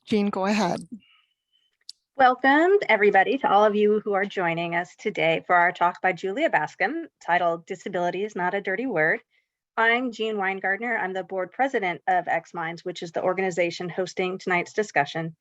Jean, go ahead. Welcome, everybody, to all of you who are joining us today for our talk by Julia Bascom, titled Disability is Not a Dirty Word. I'm Jean Weingardner. I'm the board president of xMinds, which is the organization hosting tonight's discussion.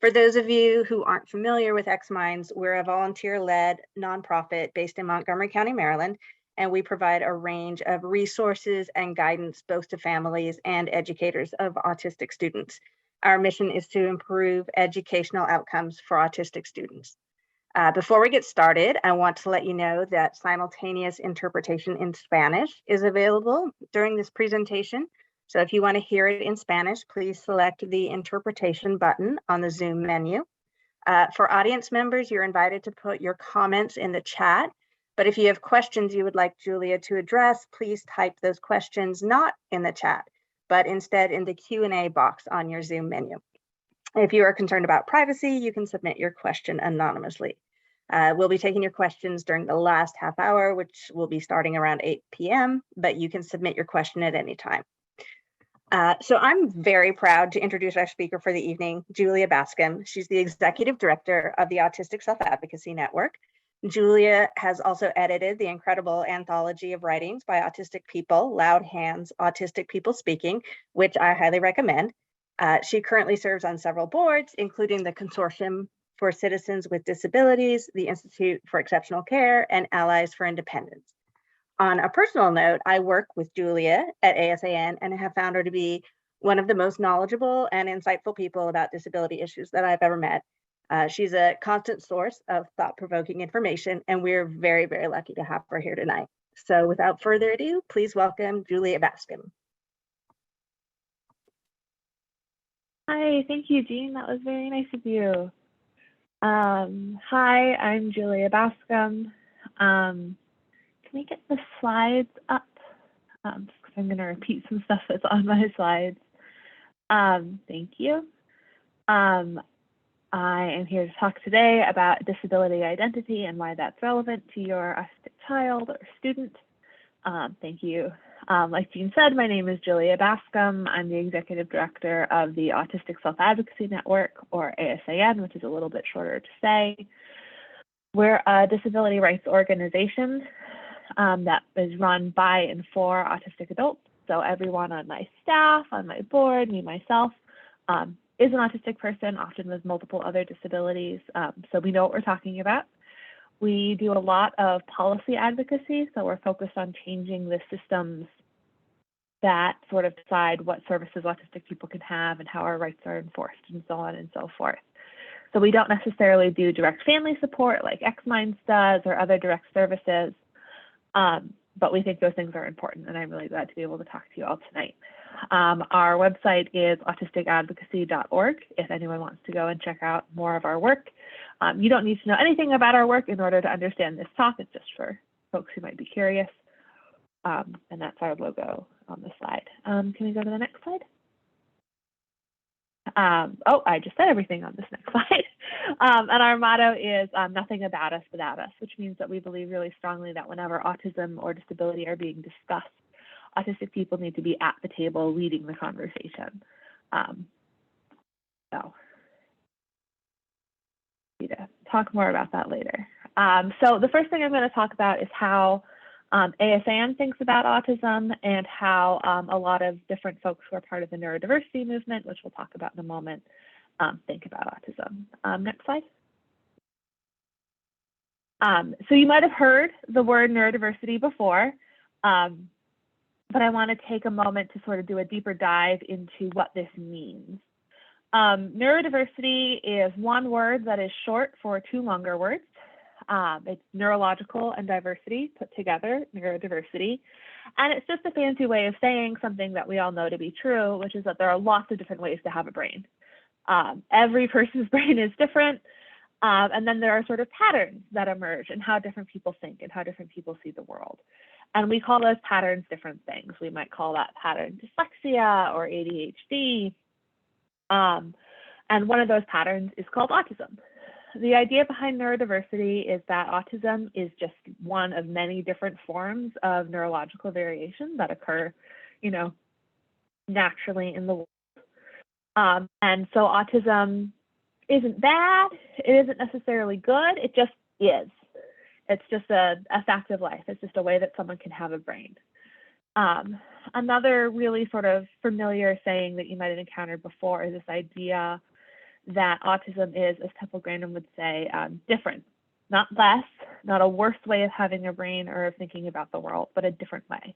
For those of you who aren't familiar with xMinds, we're a volunteer-led nonprofit based in Montgomery County, Maryland, and we provide a range of resources and guidance both to families and educators of autistic students. Our mission is to improve educational outcomes for autistic students. Before we get started, I want to let you know that simultaneous interpretation in Spanish is available during this presentation. So if you want to hear it in Spanish, please select the interpretation button on the Zoom menu. For audience members, you're invited to put your comments in the chat. But if you have questions you would like Julia to address, please type those questions not in the chat, but instead in the Q&A box on your Zoom menu. If you are concerned about privacy, you can submit your question anonymously. We'll be taking your questions during the last half hour, which will be starting around 8 p.m., but you can submit your question at any time. So I'm very proud to introduce our speaker for the evening, Julia Bascom. She's the executive director of the Autistic Self Advocacy Network. Julia has also edited the incredible anthology of writings by autistic people, Loud Hands, Autistic People Speaking, which I highly recommend. She currently serves on several boards, including the Consortium for Citizens with Disabilities, the Institute for Exceptional Care, and Allies for Independence. On a personal note, I work with Julia at ASAN and have found her to be one of the most knowledgeable and insightful people about disability issues that I've ever met. She's a constant source of thought-provoking information, and we're very, very lucky to have her here tonight. So without further ado, please welcome Julia Bascom. Hi, thank you, Jean. That was very nice of you. Hi, I'm Julia Bascom. Can we get the slides up? Because I'm going to repeat some stuff that's on my slides. Thank you. I am here to talk today about disability identity and why that's relevant to your autistic child or student. Thank you. Like Jean said, my name is Julia Bascom. I'm the executive director of the Autistic Self Advocacy Network, or ASAN, which is a little bit shorter to say. We're a disability rights organization that is run by and for autistic adults. So everyone on my staff, on my board, me, myself, is an autistic person, often with multiple other disabilities. So we know what we're talking about. We do a lot of policy advocacy. So we're focused on changing the systems that sort of decide what services autistic people can have and how our rights are enforced and so on and so forth. So we don't necessarily do direct family support like xMinds does or other direct services, but we think those things are important, and I'm really glad to be able to talk to you all tonight. Our website is autisticadvocacy.org if anyone wants to go and check out more of our work. You don't need to know anything about our work in order to understand this talk. It's just for folks who might be curious. And that's our logo on the slide. Can we go to the next slide? Oh, I just said everything on this next slide. And our motto is nothing about us without us, which means that we believe really strongly that whenever autism or disability are being discussed, autistic people need to be at the table leading the conversation. So need to talk more about that later. So the first thing I'm going to talk about is how ASAN thinks about autism and how a lot of different folks who are part of the neurodiversity movement, which we'll talk about in a moment, think about autism. Next slide. So you might have heard the word neurodiversity before, but I want to take a moment to sort of do a deeper dive into what this means. Neurodiversity is one word that is short for two longer words. It's neurological and diversity put together, neurodiversity. And it's just a fancy way of saying something that we all know to be true, which is that there are lots of different ways to have a brain. Every person's brain is different. And then there are sort of patterns that emerge in how different people think and how different people see the world. And we call those patterns different things. We might call that pattern dyslexia or ADHD. And one of those patterns is called autism. The idea behind neurodiversity is that autism is just one of many different forms of neurological variation that occur, naturally in the world. And so autism isn't bad, it isn't necessarily good, it just is. It's just a fact of life. It's just a way that someone can have a brain. Another really sort of familiar saying that you might have encountered before is this idea that autism is, as Temple Grandin would say, different, not less, not a worse way of having a brain or of thinking about the world, but a different way.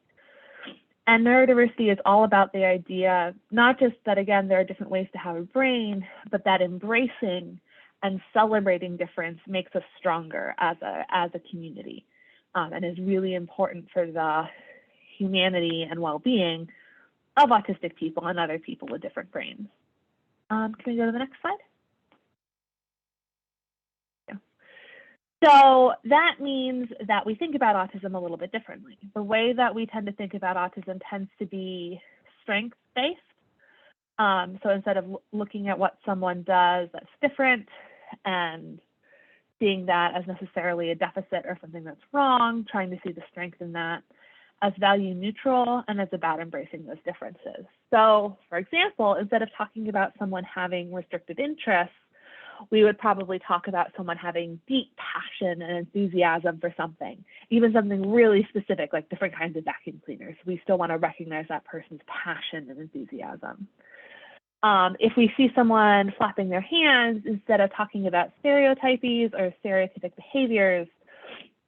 And neurodiversity is all about the idea, not just that, again, there are different ways to have a brain, but that embracing and celebrating difference makes us stronger as a community, and is really important for the humanity and well-being of autistic people and other people with different brains. Can we go to the next slide? Yeah. So that means that we think about autism a little bit differently. The way that we tend to think about autism tends to be strength-based. So instead of looking at what someone does that's different and seeing that as necessarily a deficit or something that's wrong, trying to see the strength in that as value neutral and as about embracing those differences. So, for example, instead of talking about someone having restricted interests, we would probably talk about someone having deep passion and enthusiasm for something, even something really specific, like different kinds of vacuum cleaners. We still want to recognize that person's passion and enthusiasm. If we see someone flapping their hands, instead of talking about stereotypies or stereotypic behaviors,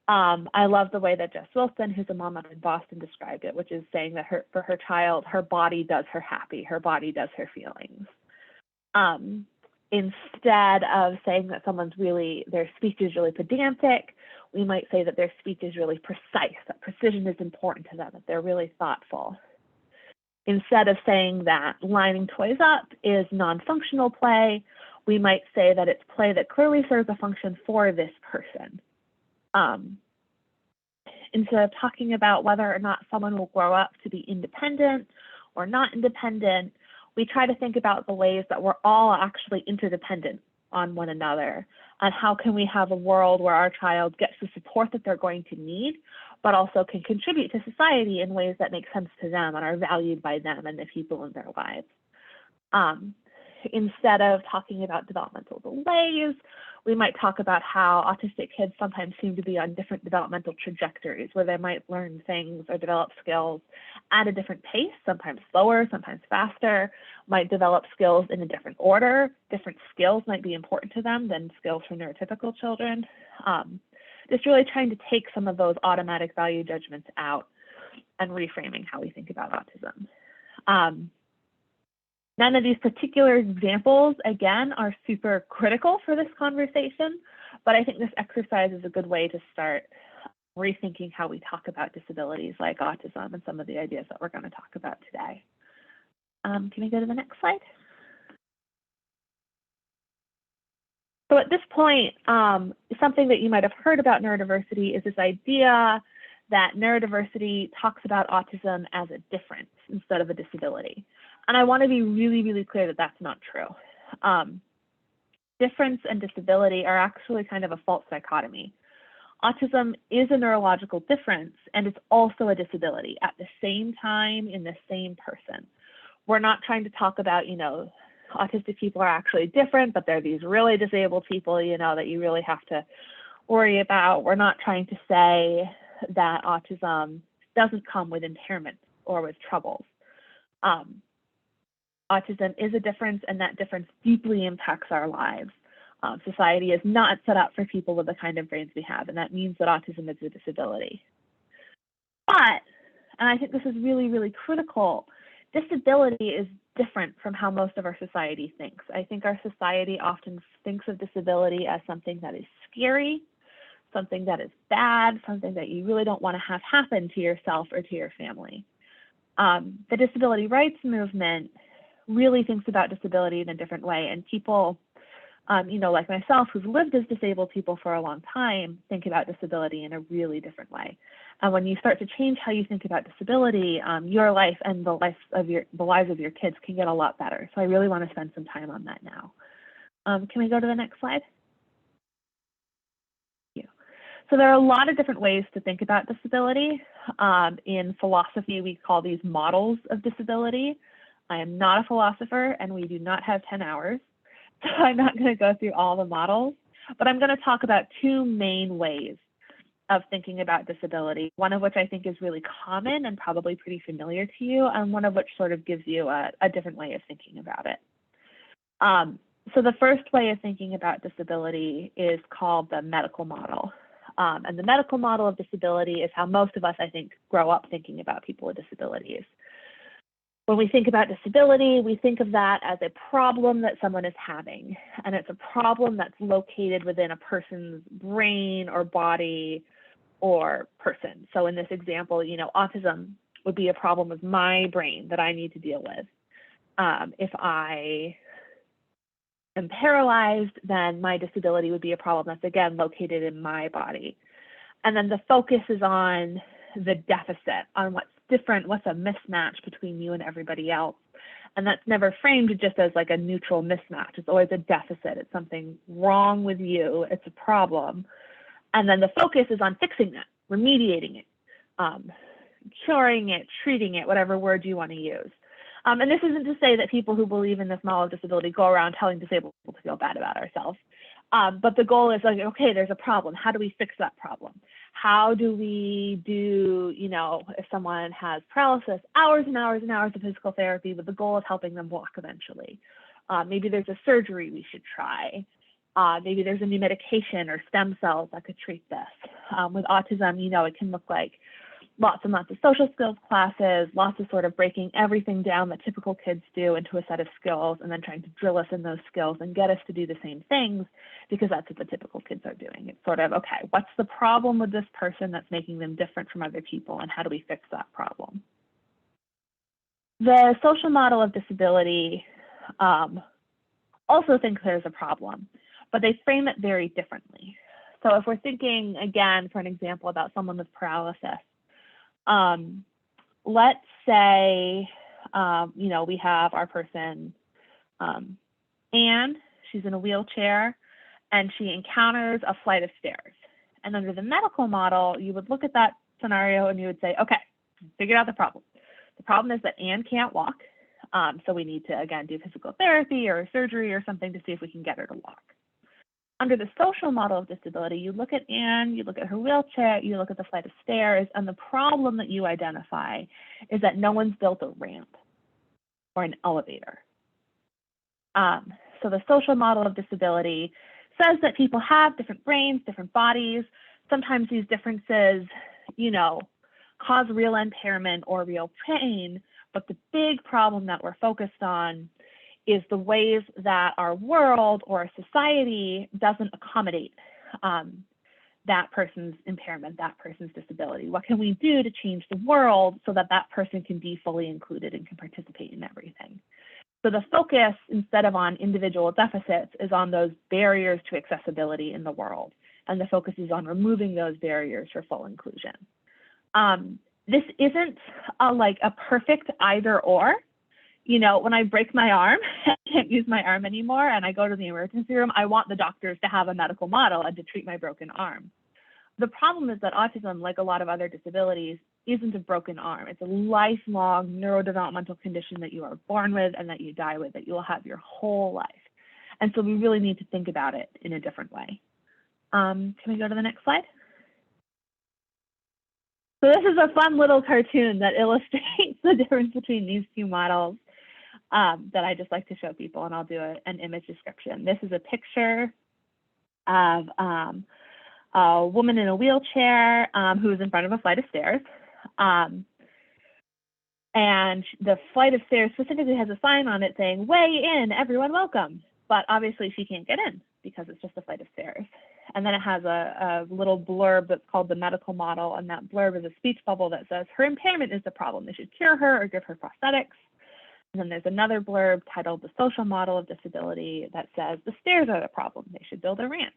I love the way that Jess Wilson, who's a mom out in Boston, described it, which is saying that for her child, her body does her happy, her body does her feelings. Instead of saying that their speech is really pedantic, we might say that their speech is really precise, that precision is important to them, that they're really thoughtful. Instead of saying that lining toys up is non-functional play, we might say that it's play that clearly serves a function for this person. Instead of talking about whether or not someone will grow up to be independent or not independent, we try to think about the ways that we're all actually interdependent on one another, and how can we have a world where our child gets the support that they're going to need, but also can contribute to society in ways that make sense to them and are valued by them and the people in their lives. Instead of talking about developmental delays, we might talk about how autistic kids sometimes seem to be on different developmental trajectories where they might learn things or develop skills at a different pace, sometimes slower, sometimes faster, might develop skills in a different order. Different skills might be important to them than skills for neurotypical children. Just really trying to take some of those automatic value judgments out and reframing how we think about autism. None of these particular examples, again, are super critical for this conversation, but I think this exercise is a good way to start rethinking how we talk about disabilities like autism and some of the ideas that we're going to talk about today. Can we go to the next slide? So at this point, something that you might have heard about neurodiversity is this idea that neurodiversity talks about autism as a difference instead of a disability. And I want to be really, really clear that that's not true. Difference and disability are actually kind of a false dichotomy. Autism is a neurological difference, and it's also a disability at the same time in the same person. We're not trying to talk about, autistic people are actually different, but they're these really disabled people, that you really have to worry about. We're not trying to say that autism doesn't come with impairment or with troubles. Autism is a difference, and that difference deeply impacts our lives. Society is not set up for people with the kind of brains we have, and that means that autism is a disability. But, and I think this is really, really critical, disability is different from how most of our society thinks. I think our society often thinks of disability as something that is scary, something that is bad, something that you really don't want to have happen to yourself or to your family. The disability rights movement really thinks about disability in a different way, and people, like myself, who've lived as disabled people for a long time, think about disability in a really different way. And when you start to change how you think about disability, your life and the lives of your kids can get a lot better. So I really want to spend some time on that now. Can we go to the next slide? So there are a lot of different ways to think about disability. In philosophy, we call these models of disability. I am not a philosopher and we do not have 10 hours, so I'm not going to go through all the models, but I'm going to talk about two main ways of thinking about disability, one of which I think is really common and probably pretty familiar to you, and one of which sort of gives you a different way of thinking about it. So the first way of thinking about disability is called the medical model. And the medical model of disability is how most of us, I think, grow up thinking about people with disabilities. When we think about disability, we think of that as a problem that someone is having, and it's a problem that's located within a person's brain or body or person. So in this example, autism would be a problem with my brain that I need to deal with. If I am paralyzed, then my disability would be a problem that's, again, located in my body. And then the focus is on the deficit, on what's different, what's a mismatch between you and everybody else. And that's never framed just as like a neutral mismatch. It's always a deficit. It's something wrong with you. It's a problem. And then the focus is on fixing that, remediating it, curing it, treating it, whatever word you want to use. And this isn't to say that people who believe in this model of disability go around telling disabled people to feel bad about ourselves. But the goal is like, okay, there's a problem. How do we fix that problem? How do we do, if someone has paralysis, hours and hours and hours of physical therapy with the goal of helping them walk eventually? Maybe there's a surgery we should try. Maybe there's a new medication or stem cells that could treat this. With autism, it can look like lots and lots of social skills classes, lots of sort of breaking everything down that typical kids do into a set of skills and then trying to drill us in those skills and get us to do the same things because that's what the typical kids are doing. It's sort of, okay, what's the problem with this person that's making them different from other people and how do we fix that problem? The social model of disability also thinks there's a problem, but they frame it very differently. So if we're thinking, again, for an example about someone with paralysis, let's say, we have our person, Anne, she's in a wheelchair, and she encounters a flight of stairs. And under the medical model, you would look at that scenario and you would say, okay, figure out the problem. The problem is that Anne can't walk. So we need to, again, do physical therapy or surgery or something to see if we can get her to walk. Under the social model of disability, you look at Anne, you look at her wheelchair, you look at the flight of stairs, and the problem that you identify is that no one's built a ramp or an elevator. So the social model of disability says that people have different brains, different bodies. Sometimes these differences, cause real impairment or real pain, but the big problem that we're focused on is the ways that our world or our society doesn't accommodate that person's impairment, that person's disability. What can we do to change the world so that that person can be fully included and can participate in everything? So the focus, instead of on individual deficits, is on those barriers to accessibility in the world. And the focus is on removing those barriers for full inclusion. This isn't a perfect either or. When I break my arm, I can't use my arm anymore, and I go to the emergency room, I want the doctors to have a medical model and to treat my broken arm. The problem is that autism, like a lot of other disabilities, isn't a broken arm. It's a lifelong neurodevelopmental condition that you are born with and that you die with, that you will have your whole life. And so we really need to think about it in a different way. Can we go to the next slide? So this is a fun little cartoon that illustrates the difference between these two models. That I just like to show people, and I'll do an image description. This is a picture of a woman in a wheelchair who is in front of a flight of stairs. And the flight of stairs specifically has a sign on it saying, "Way in, everyone welcome." But obviously she can't get in because it's just a flight of stairs. And then it has a little blurb that's called the medical model, and that blurb is a speech bubble that says, "Her impairment is the problem. They should cure her or give her prosthetics." And then there's another blurb titled The Social Model of Disability that says the stairs are the problem. They should build a ramp.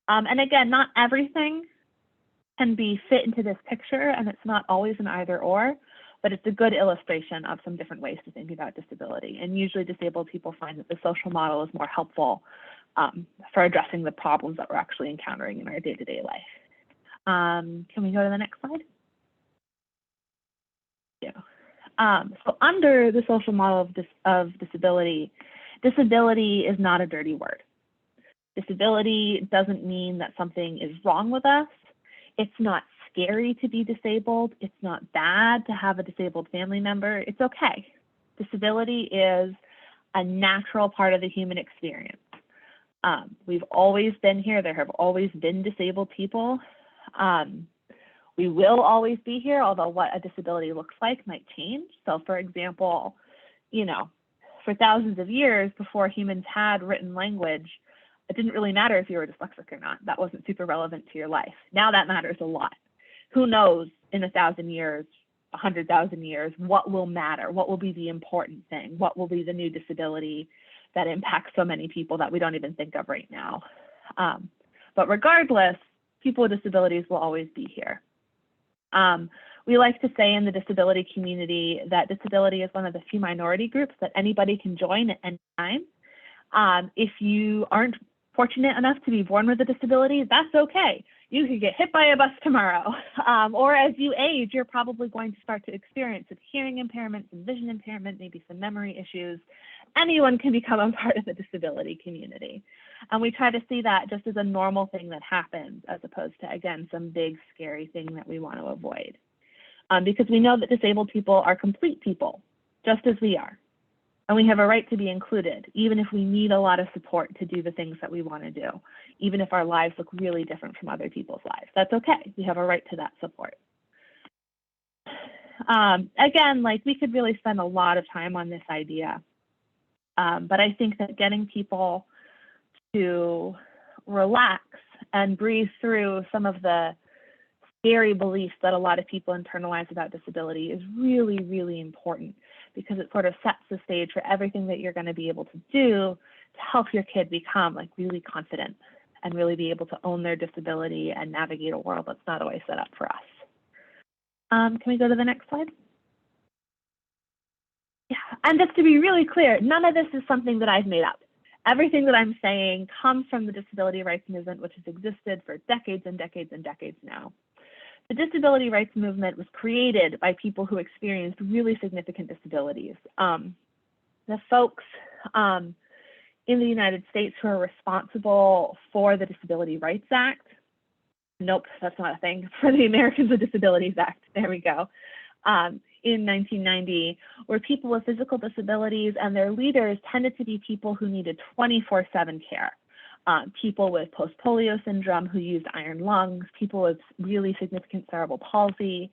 And again, not everything can be fit into this picture, and it's not always an either or, but it's a good illustration of some different ways to think about disability. And usually disabled people find that the social model is more helpful for addressing the problems that we're actually encountering in our day-to-day life. Can we go to the next slide? Yeah. So under the social model of disability, disability is not a dirty word. Disability doesn't mean that something is wrong with us. It's not scary to be disabled. It's not bad to have a disabled family member. It's okay. Disability is a natural part of the human experience. We've always been here. There have always been disabled people. We will always be here, although what a disability looks like might change. So for example, you know, for thousands of years before humans had written language, it didn't really matter if you were dyslexic or not. That wasn't super relevant to your life. Now that matters a lot. Who knows in 1,000 years, 100,000 years, what will matter? What will be the important thing? What will be the new disability that impacts so many people that we don't even think of right now? But regardless, people with disabilities will always be here. We like to say in the disability community that disability is one of the few minority groups that anybody can join at any time. If you aren't fortunate enough to be born with a disability, that's okay. You could get hit by a bus tomorrow. Or as you age, you're probably going to start to experience some hearing impairment, some vision impairment, maybe some memory issues. Anyone can become a part of the disability community. And we try to see that just as a normal thing that happens, as opposed to, again, some big scary thing that we want to avoid. Because we know that disabled people are complete people, just as we are. And we have a right to be included, even if we need a lot of support to do the things that we want to do, even if our lives look really different from other people's lives. That's okay. We have a right to that support. Again, like we could really spend a lot of time on this idea, but I think that getting people to relax and breathe through some of the scary beliefs that a lot of people internalize about disability is really, really important, because it sort of sets the stage for everything that you're going to be able to do to help your kid become like really confident and really be able to own their disability and navigate a world that's not always set up for us. Can we go to the next slide? Yeah, and just to be really clear, none of this is something that I've made up. Everything that I'm saying comes from the disability rights movement, which has existed for decades and decades and decades now. The disability rights movement was created by people who experienced really significant disabilities. The folks in the United States who are responsible for the Disability Rights Act, nope, that's not a thing, for the Americans with Disabilities Act, there we go, in 1990, were people with physical disabilities, and their leaders tended to be people who needed 24/7 care. People with post-polio syndrome who used iron lungs, people with really significant cerebral palsy,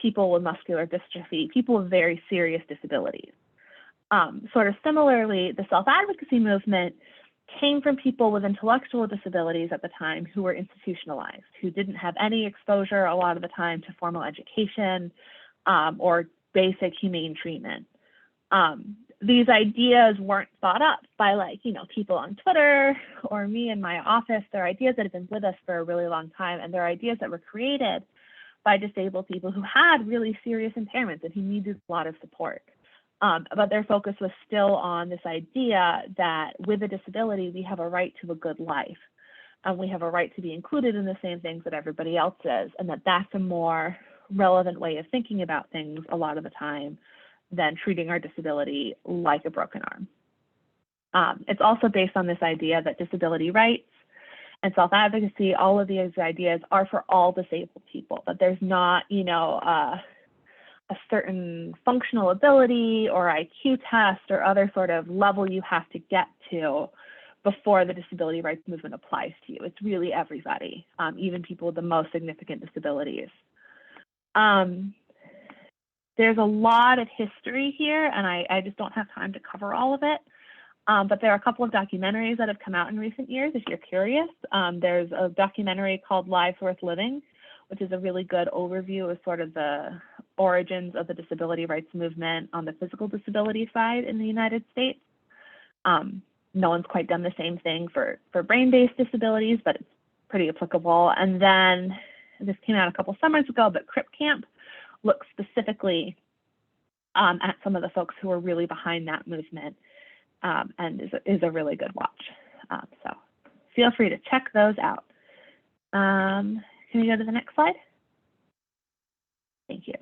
people with muscular dystrophy, people with very serious disabilities. Sort of similarly, the self-advocacy movement came from people with intellectual disabilities at the time who were institutionalized, who didn't have any exposure a lot of the time to formal education or basic humane treatment. These ideas weren't thought up by people on Twitter or me in my office. They're ideas that have been with us for a really long time, and they're ideas that were created by disabled people who had really serious impairments and who needed a lot of support. But their focus was still on this idea that with a disability, we have a right to a good life, and we have a right to be included in the same things that everybody else is, and that that's a more relevant way of thinking about things a lot of the time than treating our disability like a broken arm. It's also based on this idea that disability rights and self-advocacy, all of these ideas are for all disabled people, that there's not, a certain functional ability or IQ test or other sort of level you have to get to before the disability rights movement applies to you. It's really everybody, even people with the most significant disabilities. There's a lot of history here, and I just don't have time to cover all of it. But there are a couple of documentaries that have come out in recent years, if you're curious. There's a documentary called Lives Worth Living, which is a really good overview of sort of the origins of the disability rights movement on the physical disability side in the United States. No one's quite done the same thing for brain-based disabilities, but it's pretty applicable. And then this came out a couple summers ago, but Crip Camp looks specifically at some of the folks who are really behind that movement, and is a really good watch. So feel free to check those out. Can we go to the next slide? Thank you.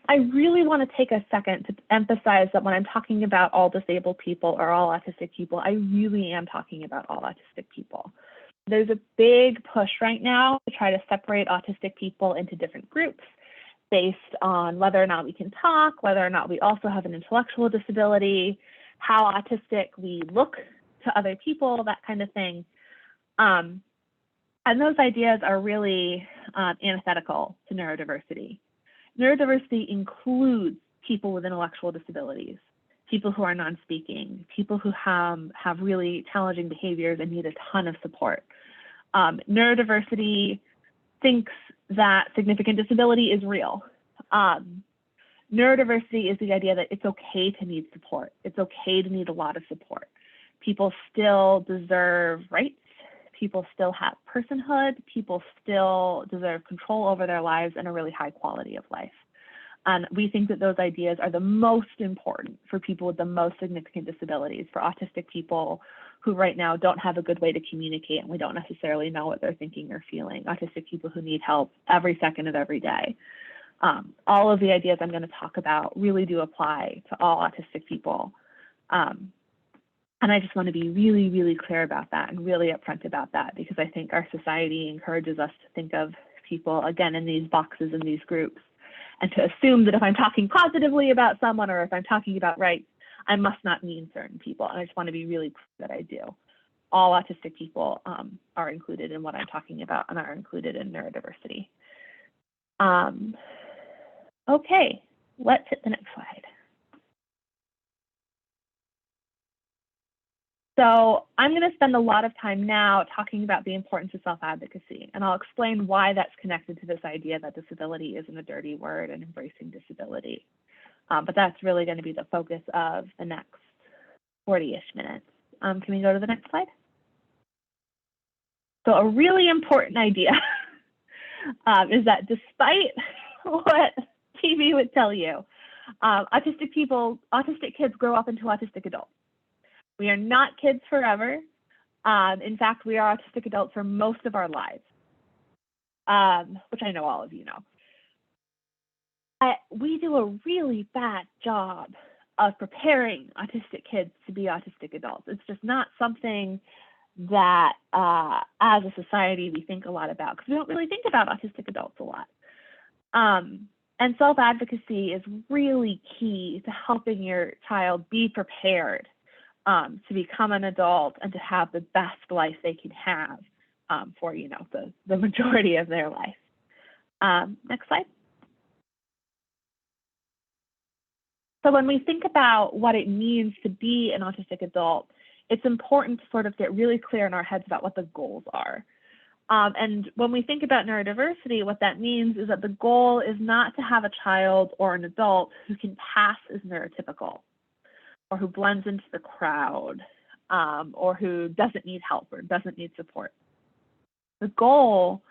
I really want to take a second to emphasize that when I'm talking about all disabled people or all autistic people, I really am talking about all autistic people. There's a big push right now to try to separate autistic people into different groups based on whether or not we can talk, whether or not we also have an intellectual disability, how autistic we look to other people, that kind of thing. And those ideas are really antithetical to neurodiversity. Neurodiversity includes people with intellectual disabilities, people who are non-speaking, people who have really challenging behaviors and need a ton of support. Neurodiversity thinks that significant disability is real. Neurodiversity is the idea that it's okay to need support. It's okay to need a lot of support. People still deserve rights. People still have personhood. People still deserve control over their lives and a really high quality of life. And we think that those ideas are the most important for people with the most significant disabilities, for autistic people who right now don't have a good way to communicate and we don't necessarily know what they're thinking or feeling, autistic people who need help every second of every day. All of the ideas I'm going to talk about really do apply to all autistic people. And I just want to be really, really clear about that and really upfront about that, because I think our society encourages us to think of people, again, in these boxes, in these groups, and to assume that if I'm talking positively about someone or if I'm talking about rights, I must not mean certain people. And I just want to be really clear that I do. All autistic people are included in what I'm talking about and are included in neurodiversity. Okay, let's hit the next slide. So I'm going to spend a lot of time now talking about the importance of self-advocacy, and I'll explain why that's connected to this idea that disability isn't a dirty word and embracing disability. But that's really going to be the focus of the next 40-ish minutes. Can we go to the next slide? So a really important idea is that despite what TV would tell you, autistic kids grow up into autistic adults. We are not kids forever. In fact, we are autistic adults for most of our lives, which I know all of you know. We do a really bad job of preparing autistic kids to be autistic adults. It's just not something that as a society we think a lot about, because we don't really think about autistic adults a lot. And self-advocacy is really key to helping your child be prepared to become an adult and to have the best life they can have for, the majority of their life. Next slide. So when we think about what it means to be an autistic adult, it's important to sort of get really clear in our heads about what the goals are. And when we think about neurodiversity, what that means is that the goal is not to have a child or an adult who can pass as neurotypical, or who blends into the crowd, or who doesn't need help or doesn't need support. The goal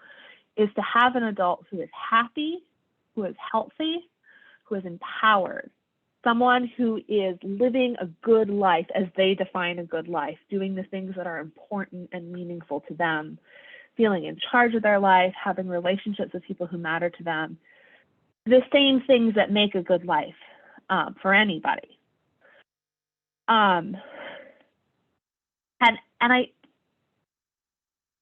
is to have an adult who is happy, who is healthy, who is empowered, someone who is living a good life as they define a good life, doing the things that are important and meaningful to them, feeling in charge of their life, having relationships with people who matter to them, the same things that make a good life for anybody. And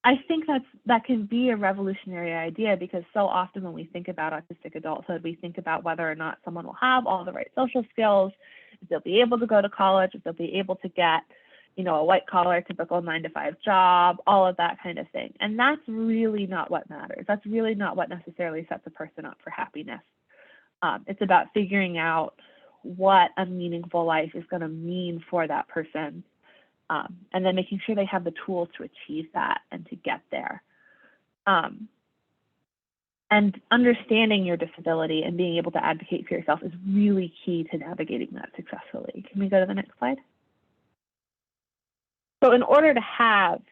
I think that can be a revolutionary idea, because so often when we think about autistic adulthood, we think about whether or not someone will have all the right social skills, if they'll be able to go to college, if they'll be able to get, a white collar, typical 9-to-5 job, all of that kind of thing. And that's really not what matters. That's really not what necessarily sets a person up for happiness. It's about figuring out what a meaningful life is going to mean for that person. And then making sure they have the tools to achieve that and to get there. And understanding your disability and being able to advocate for yourself is really key to navigating that successfully. Can we go to the next slide? So in order to have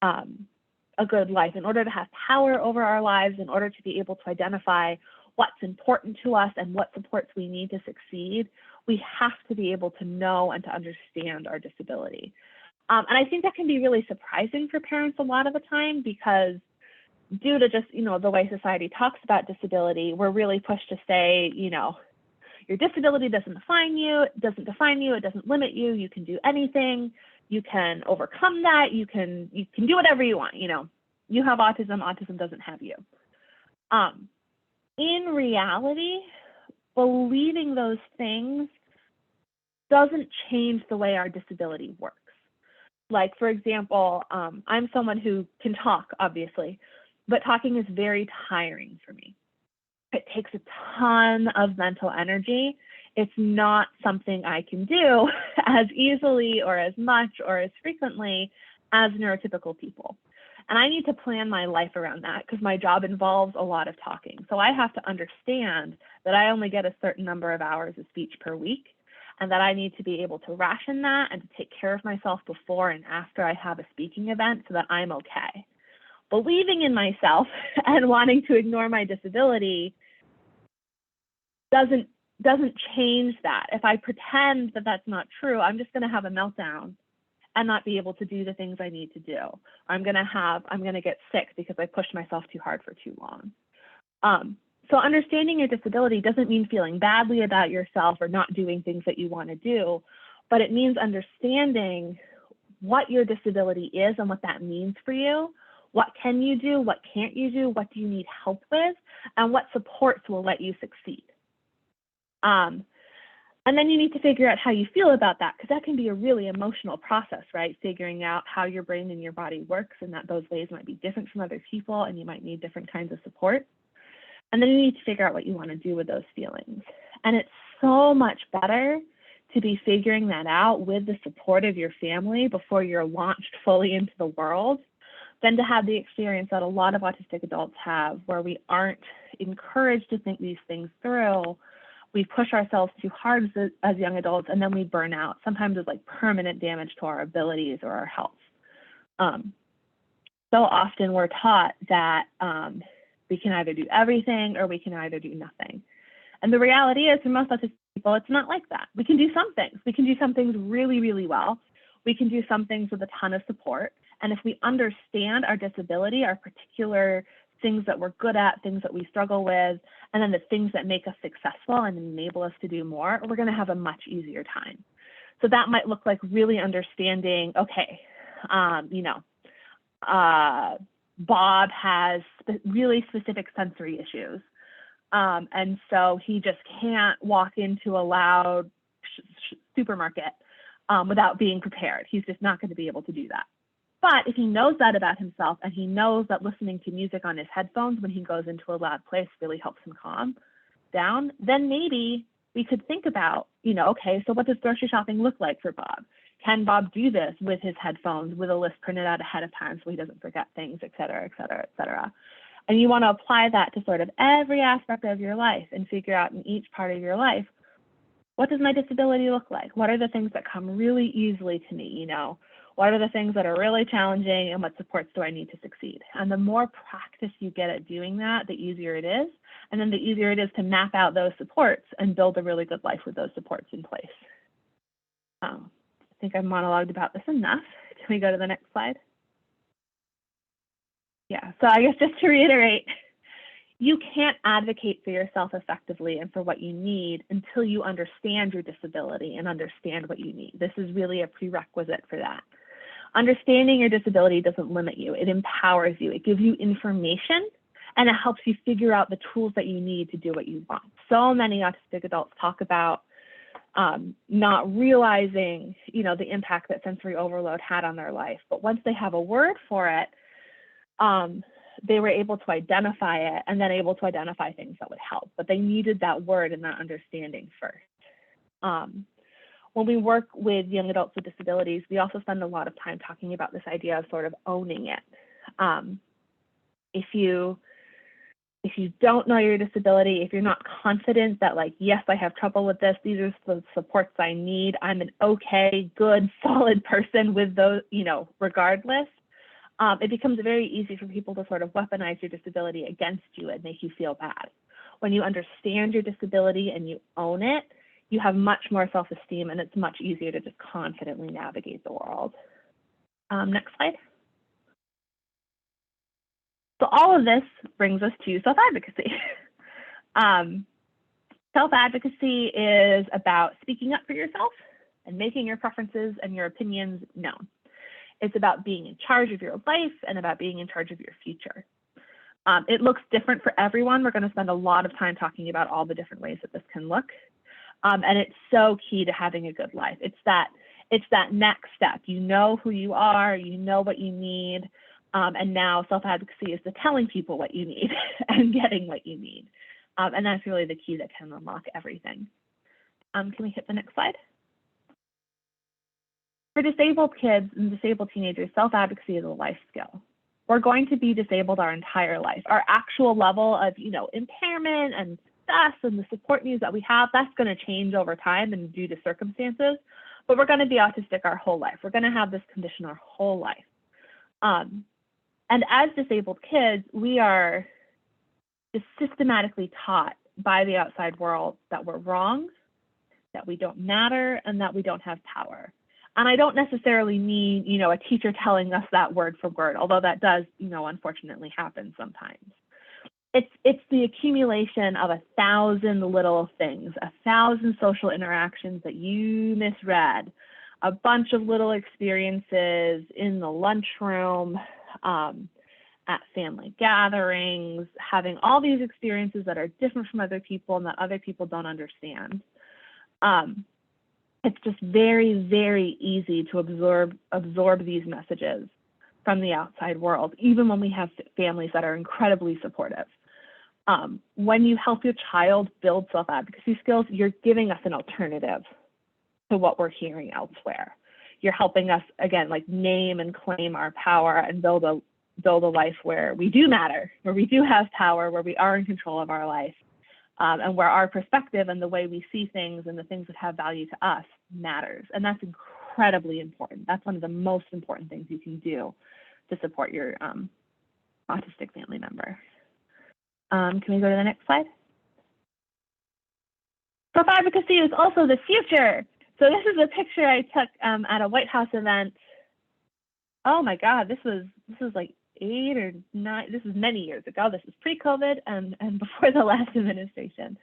a good life, in order to have power over our lives, in order to be able to identify what's important to us and what supports we need to succeed, we have to be able to know and to understand our disability. And I think that can be really surprising for parents a lot of the time, because due to just, the way society talks about disability, we're really pushed to say, your disability doesn't define you, it doesn't limit you, you can do anything, you can overcome that, you can do whatever you want, you have autism doesn't have you. In reality, believing those things doesn't change the way our disability works. Like, for example, I'm someone who can talk, obviously, but talking is very tiring for me. It takes a ton of mental energy. It's not something I can do as easily or as much or as frequently as neurotypical people. And I need to plan my life around that because my job involves a lot of talking. So I have to understand that I only get a certain number of hours of speech per week, and that I need to be able to ration that and to take care of myself before and after I have a speaking event so that I'm okay. Believing in myself and wanting to ignore my disability doesn't change that. If I pretend that that's not true, I'm just going to have a meltdown and not be able to do the things I need to do. I'm going to get sick because I pushed myself too hard for too long. So understanding your disability doesn't mean feeling badly about yourself or not doing things that you want to do, but it means understanding what your disability is and what that means for you. What can you do? What can't you do? What do you need help with? And what supports will let you succeed? And then you need to figure out how you feel about that, because that can be a really emotional process, right? Figuring out how your brain and your body works, and that those ways might be different from other people, and you might need different kinds of support. And then you need to figure out what you want to do with those feelings. And it's so much better to be figuring that out with the support of your family before you're launched fully into the world than to have the experience that a lot of autistic adults have, where we aren't encouraged to think these things through. We push ourselves too hard as young adults, and then we burn out. Sometimes it's like permanent damage to our abilities or our health. So often we're taught that we can either do everything or we can either do nothing. And the reality is, for most autistic people, it's not like that. We can do some things. We can do some things really, really well. We can do some things with a ton of support. And if we understand our disability, our particular things that we're good at, things that we struggle with, and then the things that make us successful and enable us to do more, we're going to have a much easier time. So that might look like really understanding, okay, Bob has really specific sensory issues. And so he just can't walk into a loud supermarket without being prepared. He's just not going to be able to do that. But if he knows that about himself, and he knows that listening to music on his headphones when he goes into a loud place really helps him calm down, then maybe we could think about, okay, so what does grocery shopping look like for Bob? Can Bob do this with his headphones, with a list printed out ahead of time so he doesn't forget things, et cetera, et cetera, et cetera? And you want to apply that to sort of every aspect of your life and figure out in each part of your life, what does my disability look like? What are the things that come really easily to me? What are the things that are really challenging, and what supports do I need to succeed? And the more practice you get at doing that, the easier it is. And then the easier it is to map out those supports and build a really good life with those supports in place. I think I've monologued about this enough. Can we go to the next slide? Yeah, so I guess just to reiterate, you can't advocate for yourself effectively and for what you need until you understand your disability and understand what you need. This is really a prerequisite for that. Understanding your disability doesn't limit you. It empowers you. It gives you information, and it helps you figure out the tools that you need to do what you want. So many autistic adults talk about not realizing, the impact that sensory overload had on their life. But once they have a word for it, they were able to identify it and then able to identify things that would help. But they needed that word and that understanding first. When we work with young adults with disabilities, we also spend a lot of time talking about this idea of sort of owning it. If you don't know your disability, if you're not confident that, like, yes, I have trouble with this, these are the supports I need, I'm an okay, good, solid person with those, regardless, it becomes very easy for people to sort of weaponize your disability against you and make you feel bad. When you understand your disability and you own it, you have much more self-esteem, and it's much easier to just confidently navigate the world. Next slide. So all of this brings us to self-advocacy. Self-advocacy is about speaking up for yourself and making your preferences and your opinions known. It's about being in charge of your life and about being in charge of your future. It looks different for everyone. We're going to spend a lot of time talking about all the different ways that this can look. And it's so key to having a good life. It's that next step. You know who you are, you know what you need, and now self-advocacy is the telling people what you need and getting what you need. And that's really the key that can unlock everything. Can we hit the next slide? For disabled kids and disabled teenagers, self-advocacy is a life skill. We're going to be disabled our entire life. Our actual level of, impairment and success and the support needs that we have, that's going to change over time and due to circumstances. But we're going to be autistic our whole life. We're going to have this condition our whole life. And as disabled kids, we are just systematically taught by the outside world that we're wrong, that we don't matter, and that we don't have power. And I don't necessarily mean, a teacher telling us that word for word, although that does, unfortunately happen sometimes. It's the accumulation of 1,000 little things, 1,000 social interactions that you misread, a bunch of little experiences in the lunchroom, at family gatherings, having all these experiences that are different from other people and that other people don't understand. It's just very, very easy to absorb these messages from the outside world, even when we have families that are incredibly supportive. When you help your child build self-advocacy skills, you're giving us an alternative to what we're hearing elsewhere. You're helping us, again, name and claim our power and build a life where we do matter, where we do have power, where we are in control of our life. And where our perspective and the way we see things and the things that have value to us matters. And that's incredibly important. That's one of the most important things you can do to support your autistic family member. Can we go to the next slide? Self-advocacy is also the future. So this is a picture I took at a White House event. Oh my God, this was like 8 or 9, this is many years ago. This is pre-COVID and before the last administration.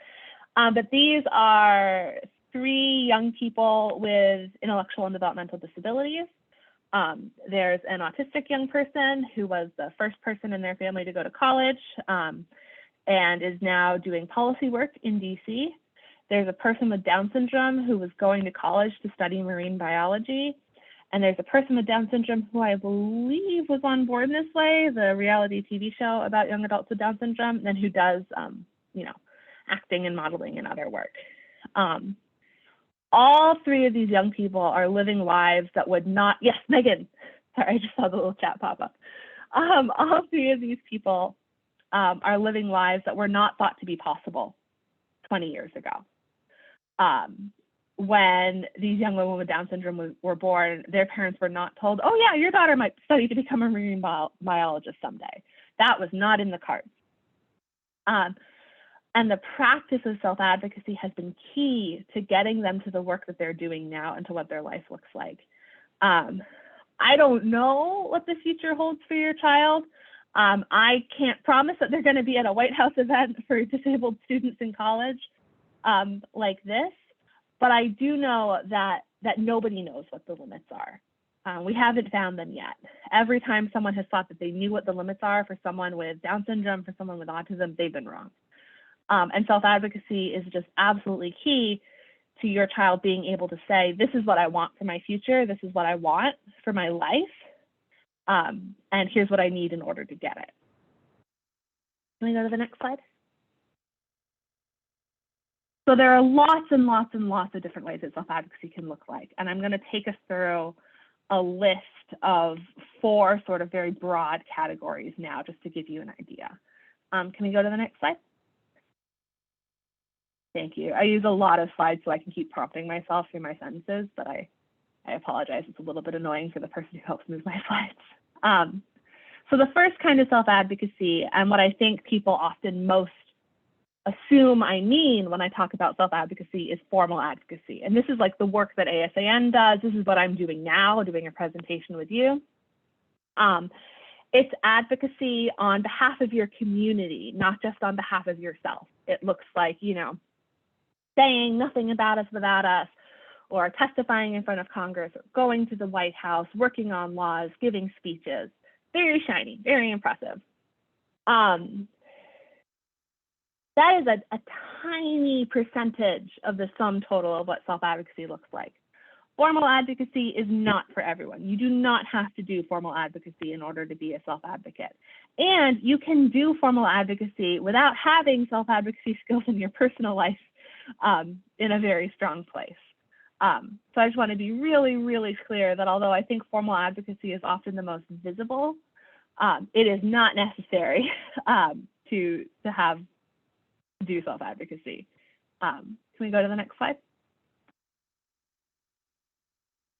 But these are 3 young people with intellectual and developmental disabilities. There's an autistic young person who was the first person in their family to go to college and is now doing policy work in DC. There's a person with Down syndrome who was going to college to study marine biology. And there's a person with Down syndrome who I believe was on Born This Way, the reality TV show about young adults with Down syndrome, and who does, acting and modeling and other work. All 3 of these young people are living lives that would not, yes, Megan, sorry, I just saw the little chat pop up. All 3 of these people are living lives that were not thought to be possible 20 years ago. When these young women with Down syndrome were born, their parents were not told, oh yeah, your daughter might study to become a marine biologist someday. That was not in the cards. And the practice of self-advocacy has been key to getting them to the work that they're doing now and to what their life looks like. I don't know what the future holds for your child. I can't promise that they're going to be at a White House event for disabled students in college like this. But I do know that nobody knows what the limits are. We haven't found them yet. Every time someone has thought that they knew what the limits are for someone with Down syndrome, for someone with autism, they've been wrong. And self-advocacy is just absolutely key to your child being able to say, this is what I want for my future, this is what I want for my life, and here's what I need in order to get it. Can we go to the next slide? So there are lots and lots and lots of different ways that self-advocacy can look like. And I'm going to take us through a list of 4 sort of very broad categories now, just to give you an idea. Can we go to the next slide? Thank you. I use a lot of slides so I can keep prompting myself through my sentences, but I apologize. It's a little bit annoying for the person who helps move my slides. So the first kind of self-advocacy, and what I think people often most assume I mean when I talk about self-advocacy, is formal advocacy. And this is like the work that ASAN does. This is what I'm doing now, doing a presentation with you. It's advocacy on behalf of your community, not just on behalf of yourself. It looks like, you know, saying nothing about us without us, or testifying in front of Congress, or going to the White House, working on laws, giving speeches. Very shiny, very impressive. That is a tiny percentage of the sum total of what self-advocacy looks like. Formal advocacy is not for everyone. You do not have to do formal advocacy in order to be a self-advocate. And you can do formal advocacy without having self-advocacy skills in your personal life in a very strong place. So I just want to be really, really clear that although I think formal advocacy is often the most visible, it is not necessary to do self-advocacy. Can we go to the next slide?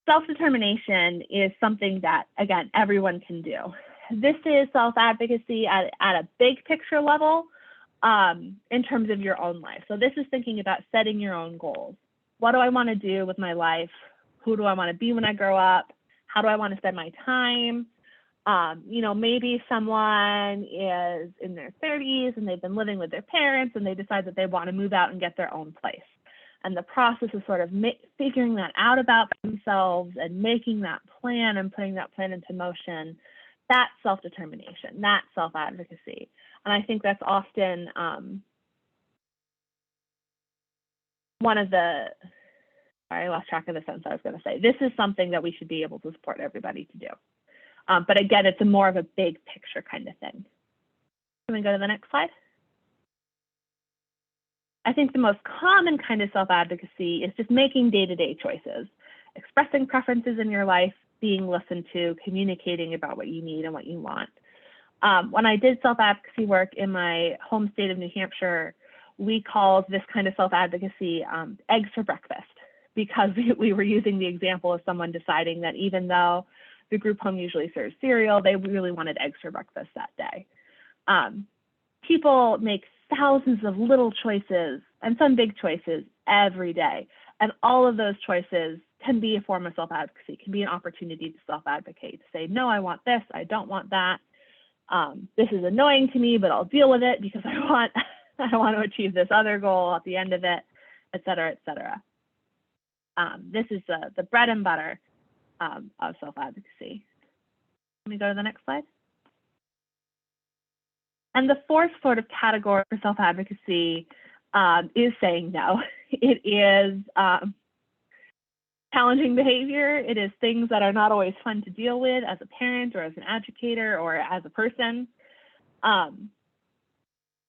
Self-determination is something that, again, everyone can do. This is self-advocacy at a big picture level in terms of your own life. So this is thinking about setting your own goals. What do I want to do with my life? Who do I want to be when I grow up? How do I want to spend my time? You know, maybe someone is in their 30s and they've been living with their parents and they decide that they want to move out and get their own place. And the process is sort of figuring that out about themselves and making that plan and putting that plan into motion. That's self-determination, that's self-advocacy. And I think that's often one of the, sorry, I lost track of the sentence I was going to say. This is something that we should be able to support everybody to do. But again, it's more of a big picture kind of thing. Can we go to the next slide? I think the most common kind of self-advocacy is just making day-to-day choices, expressing preferences in your life, being listened to, communicating about what you need and what you want. When I did self-advocacy work in my home state of New Hampshire, we called this kind of self-advocacy eggs for breakfast, because we were using the example of someone deciding that even though the group home usually serves cereal, they really wanted eggs for breakfast that day. People make thousands of little choices and some big choices every day. And all of those choices can be a form of self-advocacy, can be an opportunity to self-advocate, to say, no, I want this, I don't want that. This is annoying to me, but I'll deal with it because I want to achieve this other goal at the end of it, et cetera, et cetera. This is the bread and butter of self-advocacy. Let me go to the next slide. And the fourth sort of category for self-advocacy is saying no. It is challenging behavior. It is things that are not always fun to deal with as a parent or as an educator or as a person.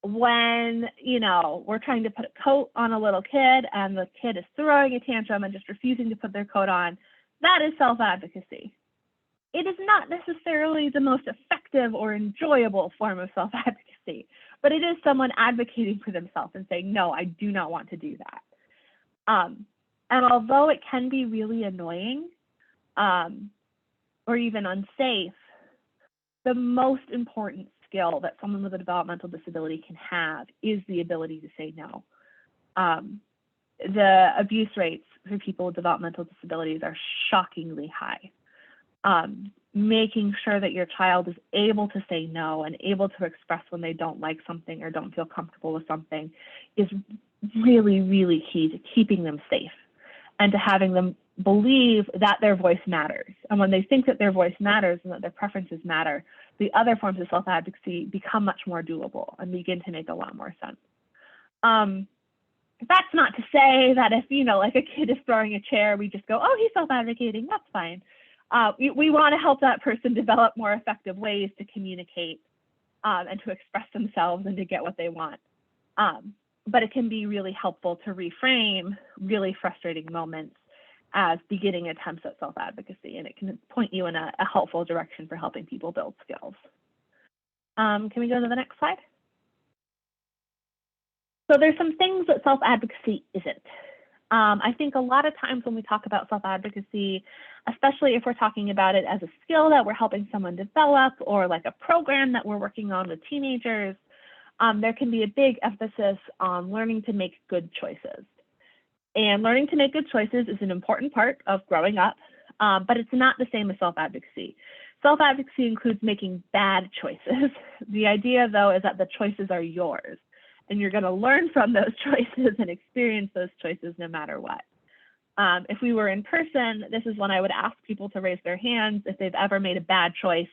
When, you know, we're trying to put a coat on a little kid and the kid is throwing a tantrum and just refusing to put their coat on, that is self-advocacy. It is not necessarily the most effective or enjoyable form of self-advocacy, but it is someone advocating for themselves and saying, no, I do not want to do that. And although it can be really annoying or even unsafe, the most important skill that someone with a developmental disability can have is the ability to say no. The abuse rates for people with developmental disabilities are shockingly high. Making sure that your child is able to say no and able to express when they don't like something or don't feel comfortable with something is really, really key to keeping them safe and to having them believe that their voice matters. And when they think that their voice matters and that their preferences matter, the other forms of self-advocacy become much more doable and begin to make a lot more sense. That's not to say that if, you know, like a kid is throwing a chair, we just go, oh, he's self-advocating, that's fine. We want to help that person develop more effective ways to communicate and to express themselves and to get what they want. But it can be really helpful to reframe really frustrating moments as beginning attempts at self-advocacy, and it can point you in a helpful direction for helping people build skills. Can we go to the next slide? So there's some things that self-advocacy isn't. I think a lot of times when we talk about self-advocacy, especially if we're talking about it as a skill that we're helping someone develop or like a program that we're working on with teenagers, there can be a big emphasis on learning to make good choices. And learning to make good choices is an important part of growing up, but it's not the same as self-advocacy. Self-advocacy includes making bad choices. The idea, though, is that the choices are yours, and you're going to learn from those choices and experience those choices no matter what. If we were in person, this is when I would ask people to raise their hands if they've ever made a bad choice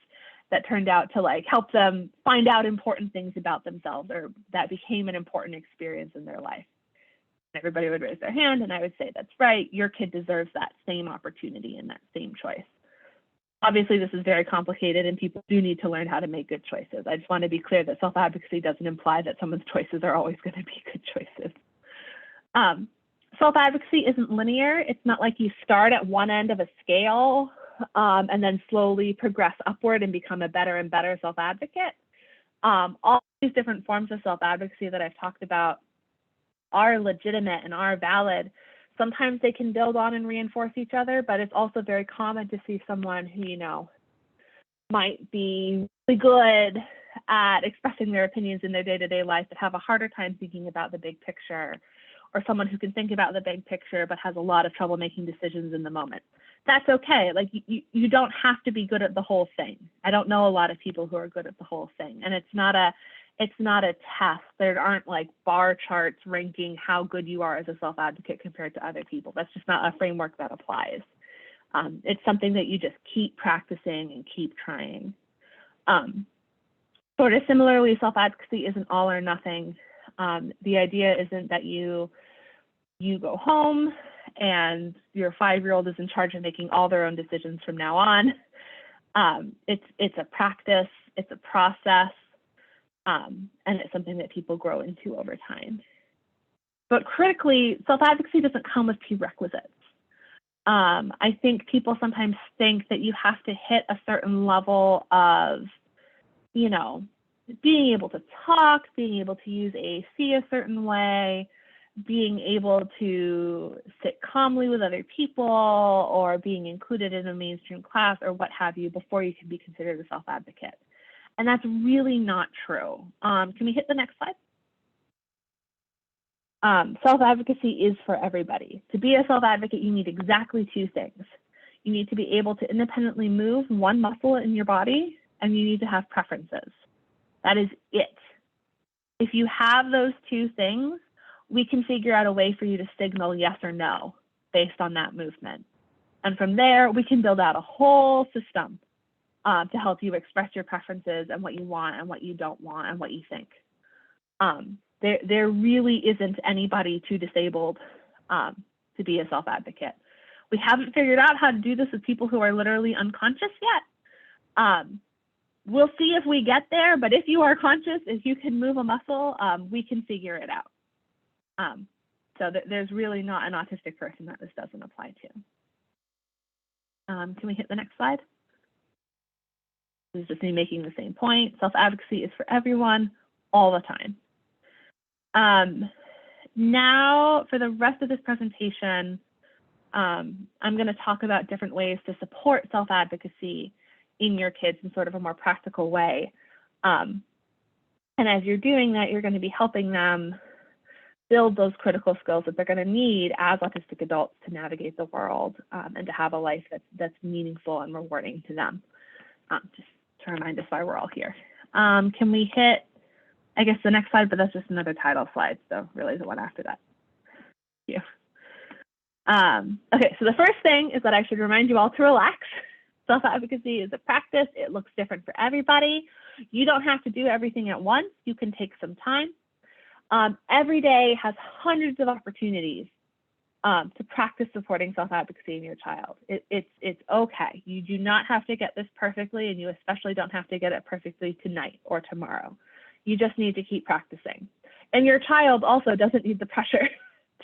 that turned out to like help them find out important things about themselves, or that became an important experience in their life. Everybody would raise their hand, and I would say, that's right, your kid deserves that same opportunity and that same choice. Obviously, this is very complicated, and people do need to learn how to make good choices. I just want to be clear that self-advocacy doesn't imply that someone's choices are always going to be good choices. Self-advocacy isn't linear. It's not like you start at one end of a scale and then slowly progress upward and become a better and better self-advocate. All these different forms of self-advocacy that I've talked about are legitimate and are valid. Sometimes they can build on and reinforce each other, but it's also very common to see someone who, you know, might be really good at expressing their opinions in their day-to-day life but have a harder time thinking about the big picture, or someone who can think about the big picture but has a lot of trouble making decisions in the moment. That's okay. Like you don't have to be good at the whole thing. I don't know a lot of people who are good at the whole thing, and it's not a test. There aren't like bar charts ranking how good you are as a self-advocate compared to other people. That's just not a framework that applies. It's something that you just keep practicing and keep trying. Sort of similarly, self-advocacy isn't all or nothing. The idea isn't that you go home and your 5-year-old is in charge of making all their own decisions from now on. It's a practice, it's a process, and it's something that people grow into over time. But critically, self-advocacy doesn't come with prerequisites. I think people sometimes think that you have to hit a certain level of, you know, being able to talk, being able to use AAC a certain way, being able to sit calmly with other people, or being included in a mainstream class or what have you before you can be considered a self-advocate. And that's really not true. Can we hit the next slide? Self-advocacy is for everybody. To be a self-advocate, you need exactly 2 things. You need to be able to independently move one muscle in your body, and you need to have preferences. That is it. If you have those 2 things, we can figure out a way for you to signal yes or no based on that movement. And from there, we can build out a whole system to help you express your preferences and what you want and what you don't want and what you think. There really isn't anybody too disabled to be a self-advocate. We haven't figured out how to do this with people who are literally unconscious yet. We'll see if we get there, but if you are conscious, if you can move a muscle, we can figure it out. So there's really not an autistic person that this doesn't apply to. Can we hit the next slide? This is just me making the same point. Self-advocacy is for everyone, all the time. Now, for the rest of this presentation, I'm going to talk about different ways to support self-advocacy in your kids in sort of a more practical way. And as you're doing that, you're going to be helping them build those critical skills that they're going to need as autistic adults to navigate the world and to have a life that's meaningful and rewarding to them. Just to remind us why we're all here. Can we hit, I guess, the next slide, but that's just another title slide, so really the one after that. Thank you. Okay, so the first thing is that I should remind you all to relax. Self-advocacy is a practice. It looks different for everybody. You don't have to do everything at once. You can take some time. Every day has hundreds of opportunities to practice supporting self-advocacy in your child. It's okay. You do not have to get this perfectly, and you especially don't have to get it perfectly tonight or tomorrow. You just need to keep practicing. And your child also doesn't need the pressure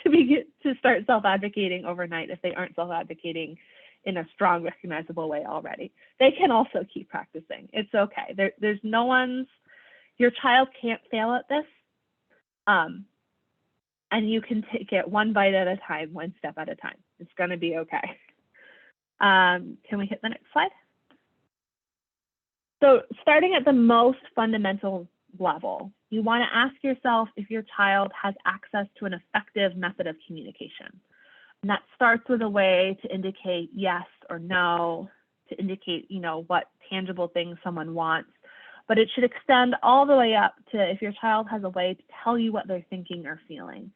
to start self-advocating overnight if they aren't self-advocating in a strong, recognizable way already. They can also keep practicing. It's okay. There's no one's, your child can't fail at this. And you can take it one bite at a time, one step at a time. It's going to be okay. Can we hit the next slide? So starting at the most fundamental level, you want to ask yourself if your child has access to an effective method of communication. And that starts with a way to indicate yes or no, to indicate, you know, what tangible things someone wants, but it should extend all the way up to if your child has a way to tell you what they're thinking or feeling,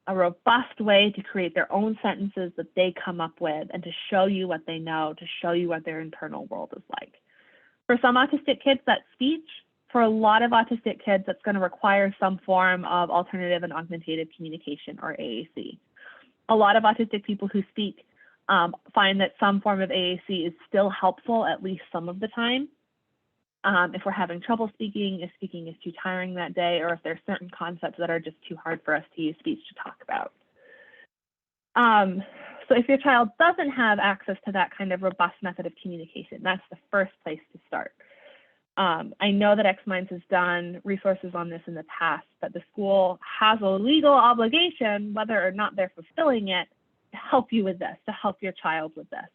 a robust way to create their own sentences that they come up with and to show you what they know, to show you what their internal world is like. For some autistic kids, that's speech. For a lot of autistic kids, that's going to require some form of alternative and augmentative communication, or AAC. A lot of autistic people who speak find that some form of AAC is still helpful at least some of the time. If we're having trouble speaking, if speaking is too tiring that day, or if there's certain concepts that are just too hard for us to use speech to talk about. So if your child doesn't have access to that kind of robust method of communication, that's the first place to start. I know that xMinds has done resources on this in the past, but the school has a legal obligation, whether or not they're fulfilling it, to help you with this, to help your child with this.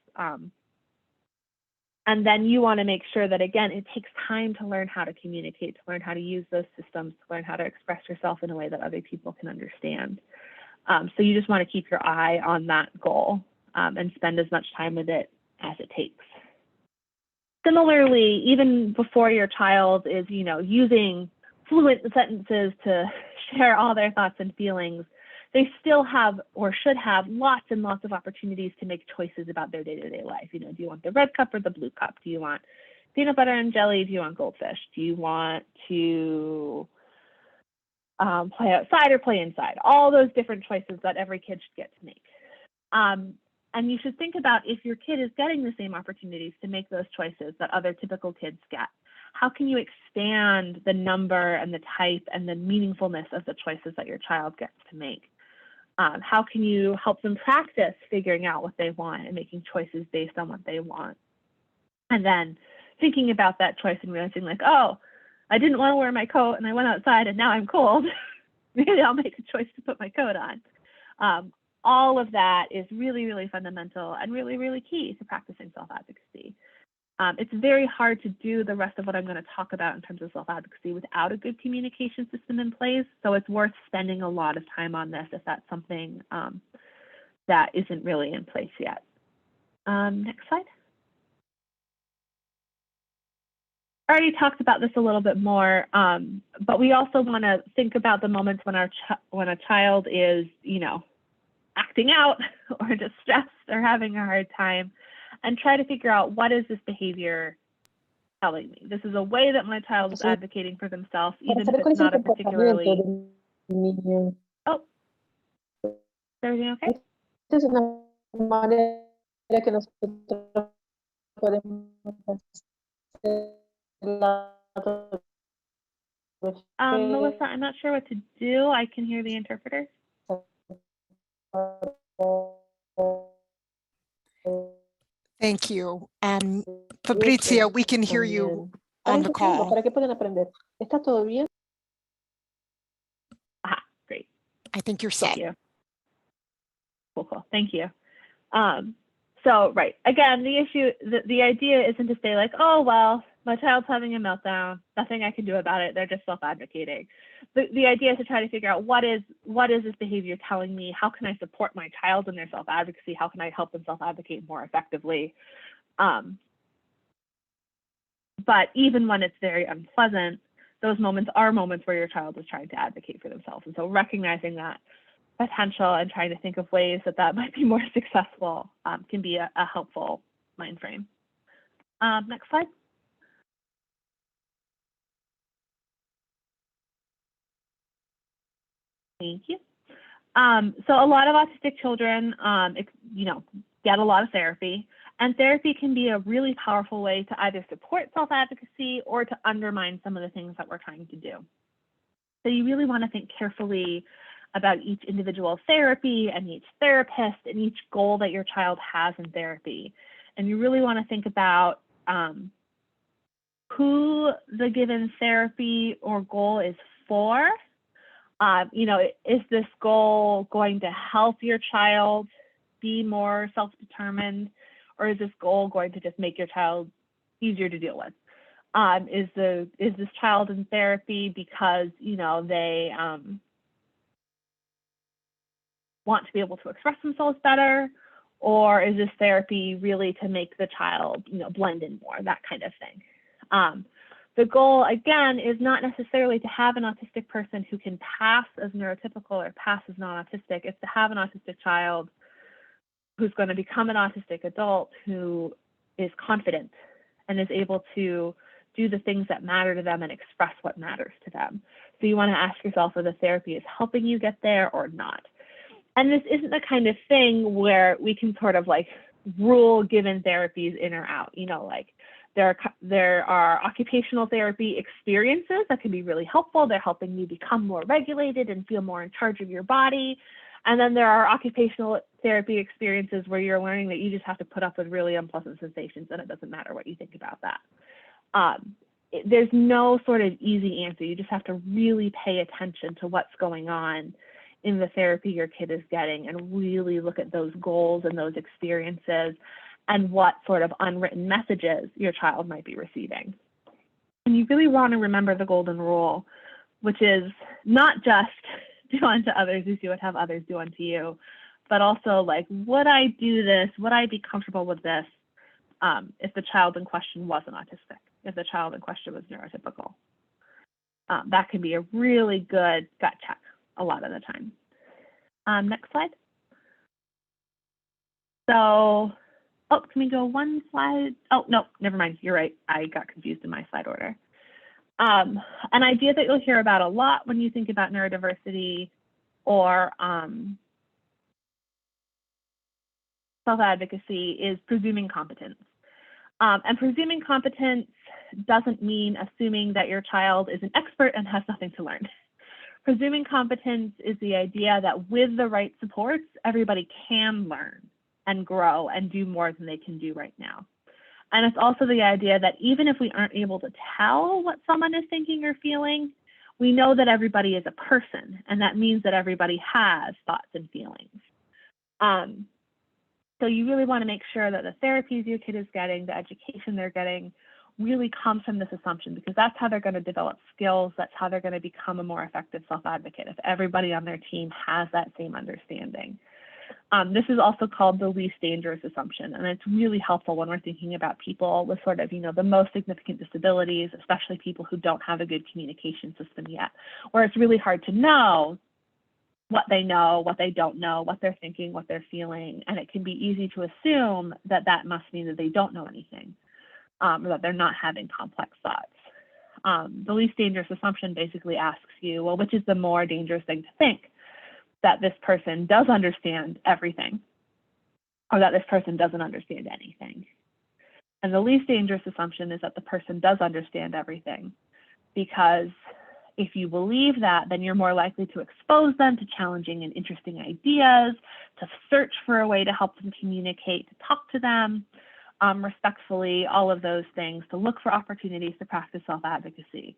And then you want to make sure that, again, it takes time to learn how to communicate, to learn how to use those systems, to learn how to express yourself in a way that other people can understand. So you just want to keep your eye on that goal and spend as much time with it as it takes. Similarly, even before your child is, you know, using fluent sentences to share all their thoughts and feelings, they still have, or should have, lots and lots of opportunities to make choices about their day-to-day life. You know, do you want the red cup or the blue cup? Do you want peanut butter and jelly? Do you want goldfish? Do you want to play outside or play inside? All those different choices that every kid should get to make. And you should think about, if your kid is getting the same opportunities to make those choices that other typical kids get, how can you expand the number and the type and the meaningfulness of the choices that your child gets to make? How can you help them practice figuring out what they want and making choices based on what they want? And then thinking about that choice and realizing, like, oh, I didn't want to wear my coat and I went outside and now I'm cold. Maybe I'll make a choice to put my coat on. All of that is really, really fundamental and really, really key to practicing self-advocacy. It's very hard to do the rest of what I'm going to talk about in terms of self-advocacy without a good communication system in place. So it's worth spending a lot of time on this if that's something that isn't really in place yet. Next slide. I already talked about this a little bit more, but we also want to think about the moments when a child is, you know, acting out or distressed or having a hard time, and try to figure out, what is this behavior telling me? This is a way that my child is advocating for themselves, even if it's not a particularly... Oh, is everything okay? Es una manera que nosotros podemos hacer Melissa, I'm not sure what to do. I can hear the interpreter. Thank you. And Fabrizia, we can hear you on the call. ¿Para qué pueden aprender? ¿Está todo bien? Ah, great. I think you're set. Thank you. Cool. Thank you. So, right. Again, the issue, the idea isn't to say like, oh, well, my child's having a meltdown. Nothing I can do about it. They're just self-advocating. The idea is to try to figure out, what is this behavior telling me? How can I support my child in their self-advocacy? How can I help them self-advocate more effectively? But even when it's very unpleasant, those moments are moments where your child is trying to advocate for themselves. And so recognizing that potential and trying to think of ways that might be more successful can be a helpful mind frame. Next slide. Thank you. So a lot of autistic children, get a lot of therapy, and therapy can be a really powerful way to either support self-advocacy or to undermine some of the things that we're trying to do. So you really want to think carefully about each individual therapy and each therapist and each goal that your child has in therapy. And you really want to think about who the given therapy or goal is for. Is this goal going to help your child be more self-determined, or is this goal going to just make your child easier to deal with? Is this child in therapy because they want to be able to express themselves better, Or is this therapy really to make the child, blend in more, that kind of thing? The goal, again, is not necessarily to have an autistic person who can pass as neurotypical or pass as non-autistic. It's to have an autistic child who's going to become an autistic adult who is confident and is able to do the things that matter to them and express what matters to them. So you want to ask yourself whether therapy is helping you get there or not. And this isn't the kind of thing where we can sort of like rule given therapies in or out. There are occupational therapy experiences that can be really helpful. They're helping you become more regulated and feel more in charge of your body. And then there are occupational therapy experiences where you're learning that you just have to put up with really unpleasant sensations, and it doesn't matter what you think about that. There's no sort of easy answer. You just have to really pay attention to what's going on in the therapy your kid is getting and really look at those goals and those experiences and what sort of unwritten messages your child might be receiving. And you really want to remember the golden rule, which is not just do unto others as you would have others do unto you, but also like, would I do this? Would I be comfortable with this if the child in question wasn't autistic, if the child in question was neurotypical? That can be a really good gut check a lot of the time. Next slide. So, can we go one slide? Oh, no, never mind. You're right. I got confused in my slide order. An idea that you'll hear about a lot when you think about neurodiversity or self-advocacy is presuming competence. And presuming competence doesn't mean assuming that your child is an expert and has nothing to learn. Presuming competence is the idea that with the right supports, everybody can learn and grow and do more than they can do right now. And it's also the idea that even if we aren't able to tell what someone is thinking or feeling, we know that everybody is a person, and that means that everybody has thoughts and feelings. So you really want to make sure that the therapies your kid is getting, the education they're getting, really comes from this assumption, because that's how they're going to develop skills. That's how they're going to become a more effective self-advocate, if everybody on their team has that same understanding. This is also called the least dangerous assumption, and it's really helpful when we're thinking about people with sort of, the most significant disabilities, especially people who don't have a good communication system yet, where it's really hard to know, what they don't know, what they're thinking, what they're feeling, and it can be easy to assume that that must mean that they don't know anything, or that they're not having complex thoughts. The least dangerous assumption basically asks you, well, which is the more dangerous thing to think? That this person does understand everything, or that this person doesn't understand anything. And the least dangerous assumption is that the person does understand everything, because if you believe that, then you're more likely to expose them to challenging and interesting ideas, to search for a way to help them communicate, to talk to them respectfully, all of those things, to look for opportunities to practice self-advocacy.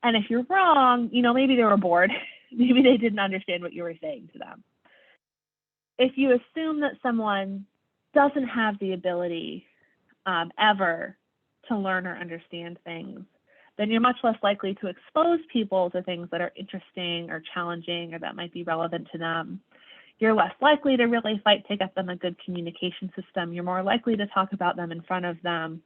And if you're wrong, maybe they were bored. Maybe they didn't understand what you were saying to them. If you assume that someone doesn't have the ability ever to learn or understand things, then you're much less likely to expose people to things that are interesting or challenging or that might be relevant to them. You're less likely to really fight to get them a good communication system. You're more likely to talk about them in front of them.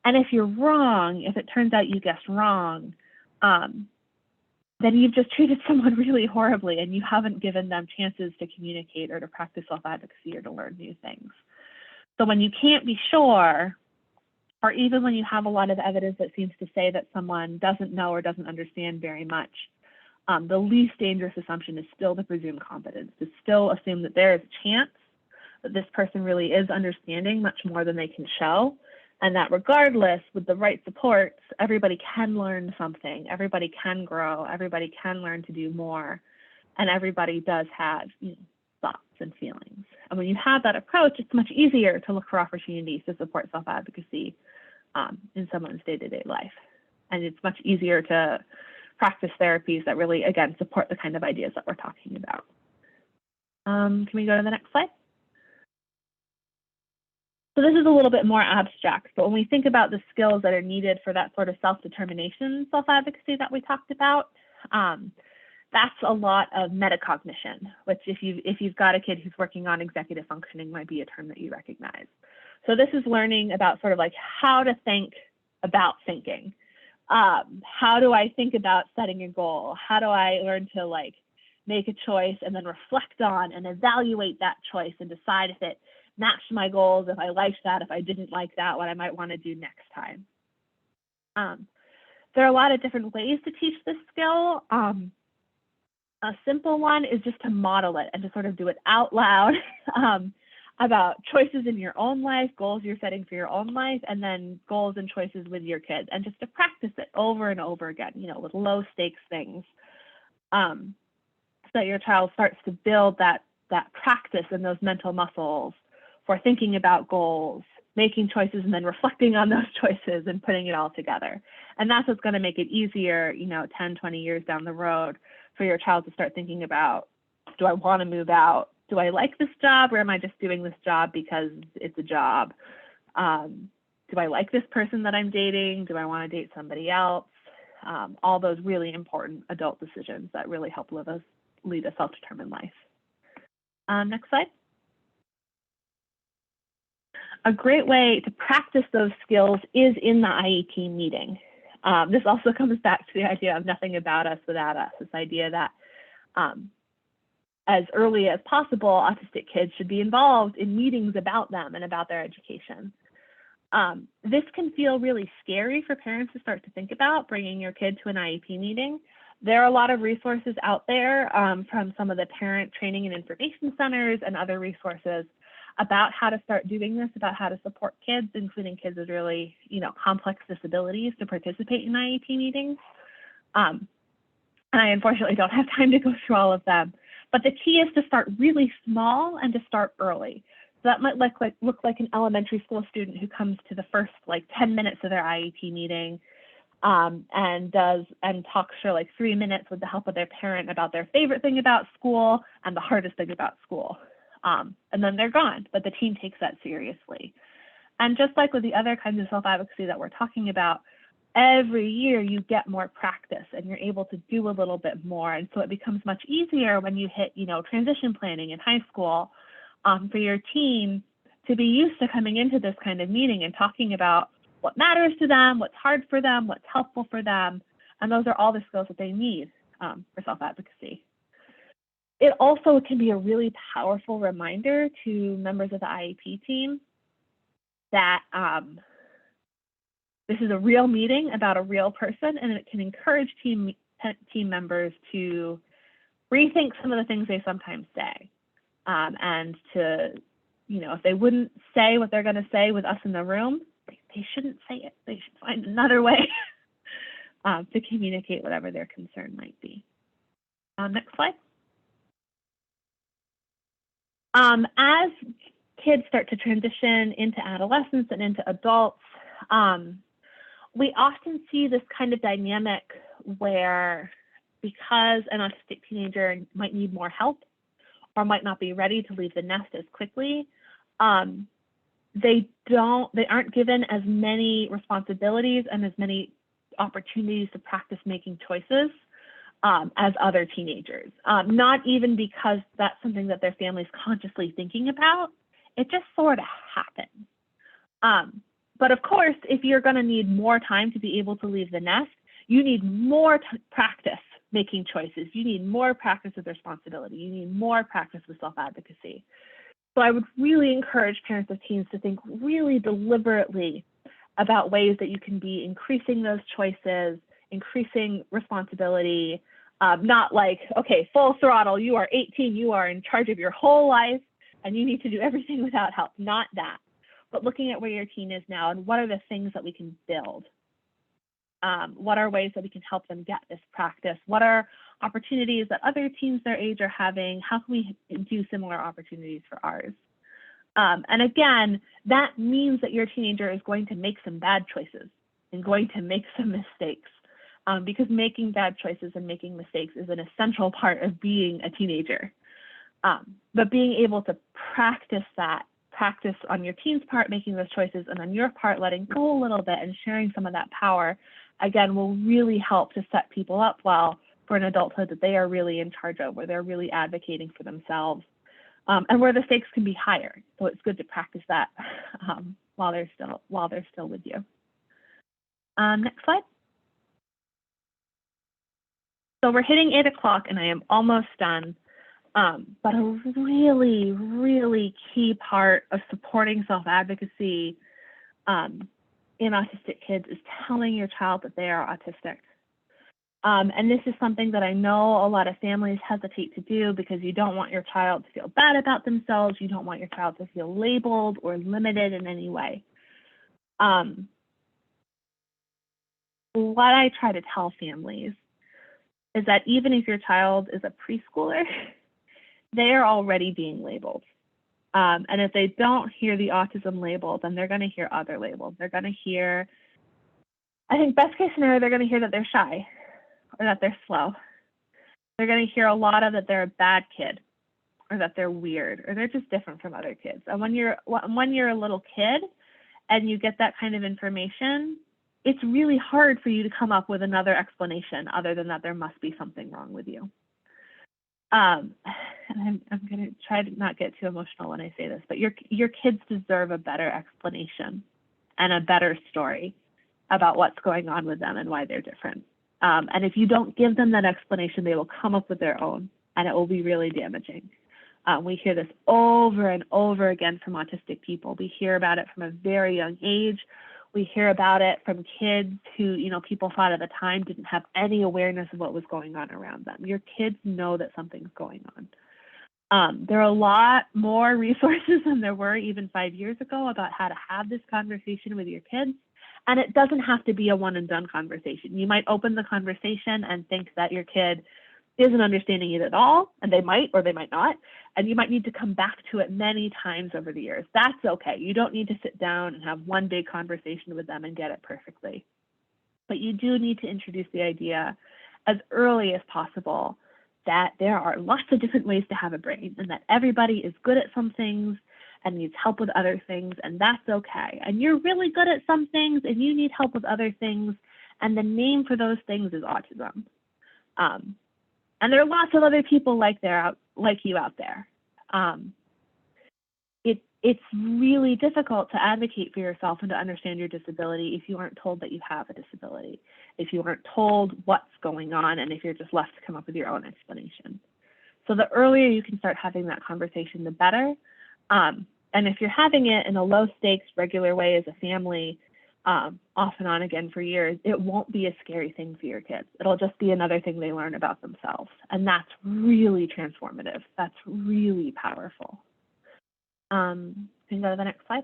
And if you're wrong, if it turns out you guessed wrong, then you've just treated someone really horribly and you haven't given them chances to communicate or to practice self-advocacy or to learn new things. So when you can't be sure, or even when you have a lot of evidence that seems to say that someone doesn't know or doesn't understand very much, the least dangerous assumption is still to presume competence, to still assume that there is a chance that this person really is understanding much more than they can show, and that regardless, with the right supports, everybody can learn something, everybody can grow, everybody can learn to do more, and everybody does have thoughts and feelings. And when you have that approach, it's much easier to look for opportunities to support self-advocacy in someone's day-to-day life. And it's much easier to practice therapies that really, again, support the kind of ideas that we're talking about. Can we go to the next slide? So this is a little bit more abstract, but when we think about the skills that are needed for that sort of self-determination self-advocacy that we talked about, That's a lot of metacognition, which if you've got a kid who's working on executive functioning might be a term that you recognize. So this is learning about sort of like how to think about thinking. How do I think about setting a goal? How do I learn to like make a choice and then reflect on and evaluate that choice and decide if it matched my goals, if I liked that, if I didn't like that, what I might want to do next time. There are a lot of different ways to teach this skill. A simple one is just to model it and to sort of do it out loud about choices in your own life, goals you're setting for your own life, and then goals and choices with your kids, and just to practice it over and over again, you know, with low stakes things, so that your child starts to build that practice and those mental muscles for thinking about goals, making choices, and then reflecting on those choices and putting it all together. And that's what's going to make it easier, you know, 10, 20 years down the road for your child to start thinking about, do I want to move out? Do I like this job, or am I just doing this job because it's a job? Do I like this person that I'm dating? Do I want to date somebody else? All those really important adult decisions that really help lead a self-determined life. Next slide. A great way to practice those skills is in the IEP meeting. This also comes back to the idea of nothing about us without us, this idea that as early as possible, autistic kids should be involved in meetings about them and about their education. This can feel really scary for parents to start to think about bringing your kid to an IEP meeting. There are a lot of resources out there from some of the parent training and information centers and other resources about how to start doing this, about how to support kids, including kids with really, you know, complex disabilities, to participate in IEP meetings. And I unfortunately don't have time to go through all of them. But the key is to start really small and to start early. So that might look like an elementary school student who comes to the first like 10 minutes of their IEP meeting and talks for like 3 minutes with the help of their parent about their favorite thing about school and the hardest thing about school. And then they're gone, but the team takes that seriously. And just like with the other kinds of self-advocacy that we're talking about, every year you get more practice and you're able to do a little bit more. And so it becomes much easier when you hit, you know, transition planning in high school for your team to be used to coming into this kind of meeting and talking about what matters to them, what's hard for them, what's helpful for them. And those are all the skills that they need for self-advocacy. It also can be a really powerful reminder to members of the IEP team that this is a real meeting about a real person, and it can encourage team members to rethink some of the things they sometimes say, and to, you know, if they wouldn't say what they're going to say with us in the room, they shouldn't say it. They should find another way to communicate whatever their concern might be. Next slide. As kids start to transition into adolescence and into adults, we often see this kind of dynamic where, because an autistic teenager might need more help or might not be ready to leave the nest as quickly, they aren't given as many responsibilities and as many opportunities to practice making choices as other teenagers. Not even because that's something that their family's consciously thinking about, it just sort of happens. But of course, if you're going to need more time to be able to leave the nest, you need more practice making choices. You need more practice with responsibility. You need more practice with self-advocacy. So I would really encourage parents of teens to think really deliberately about ways that you can be increasing those choices, increasing responsibility, not like, okay, full throttle, you are 18, you are in charge of your whole life, and you need to do everything without help. Not that, but looking at where your teen is now and what are the things that we can build? What are ways that we can help them get this practice? What are opportunities that other teens their age are having? How can we do similar opportunities for ours? And again, that means that your teenager is going to make some bad choices and going to make some mistakes, because making bad choices and making mistakes is an essential part of being a teenager. But being able to practice on your teen's part, making those choices, and on your part, letting go a little bit and sharing some of that power, again, will really help to set people up well for an adulthood that they are really in charge of, where they're really advocating for themselves, and where the stakes can be higher. So it's good to practice that while they're still with you. Next slide. So we're hitting 8 o'clock and I am almost done. But a really, really key part of supporting self-advocacy in autistic kids is telling your child that they are autistic. And this is something that I know a lot of families hesitate to do because you don't want your child to feel bad about themselves. You don't want your child to feel labeled or limited in any way. What I try to tell families is that even if your child is a preschooler, they are already being labeled. And if they don't hear the autism label, then they're going to hear other labels. They're going to hear, I think best case scenario, they're going to hear that they're shy or that they're slow. They're going to hear a lot of that they're a bad kid or that they're weird or they're just different from other kids. And when you're a little kid and you get that kind of information, it's really hard for you to come up with another explanation other than that there must be something wrong with you. And I'm going to try to not get too emotional when I say this, but your kids deserve a better explanation and a better story about what's going on with them and why they're different. And if you don't give them that explanation, they will come up with their own, and it will be really damaging. We hear this over and over again from autistic people. We hear about it from a very young age. We hear about it from kids who, people thought at the time didn't have any awareness of what was going on around them. Your kids know that something's going on. There are a lot more resources than there were even 5 years ago about how to have this conversation with your kids. And it doesn't have to be a one and done conversation. You might open the conversation and think that your kid isn't understanding it at all, and they might or they might not, and you might need to come back to it many times over the years. That's okay. You don't need to sit down and have one big conversation with them and get it perfectly. But you do need to introduce the idea as early as possible that there are lots of different ways to have a brain and that everybody is good at some things and needs help with other things, and that's okay. And you're really good at some things and you need help with other things, and the name for those things is autism. And there are lots of other people like you out there. It's really difficult to advocate for yourself and to understand your disability if you aren't told that you have a disability, if you aren't told what's going on, and if you're just left to come up with your own explanation. So the earlier you can start having that conversation, the better. And if you're having it in a low stakes, regular way as a family, off and on again for years, it won't be a scary thing for your kids. It'll just be another thing they learn about themselves. And that's really transformative. That's really powerful. Can you go to the next slide?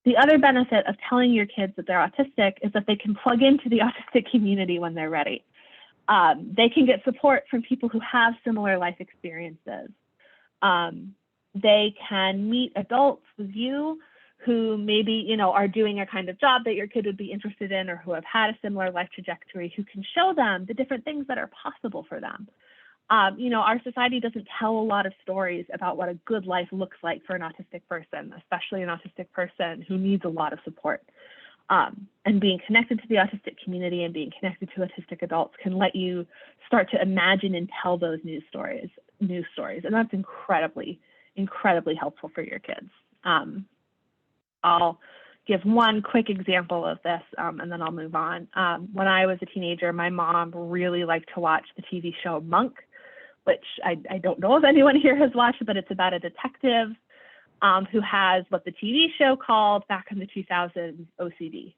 The other benefit of telling your kids that they're autistic is that they can plug into the autistic community when they're ready. They can get support from people who have similar life experiences. They can meet adults with you who maybe, are doing a kind of job that your kid would be interested in, or who have had a similar life trajectory, who can show them the different things that are possible for them. Our society doesn't tell a lot of stories about what a good life looks like for an autistic person, especially an autistic person who needs a lot of support. And being connected to the autistic community and being connected to autistic adults can let you start to imagine and tell those news stories. And that's incredibly, incredibly helpful for your kids. I'll give one quick example of this, and then I'll move on. When I was a teenager, my mom really liked to watch the TV show Monk, which I don't know if anyone here has watched, but it's about a detective who has what the TV show called back in the 2000s OCD.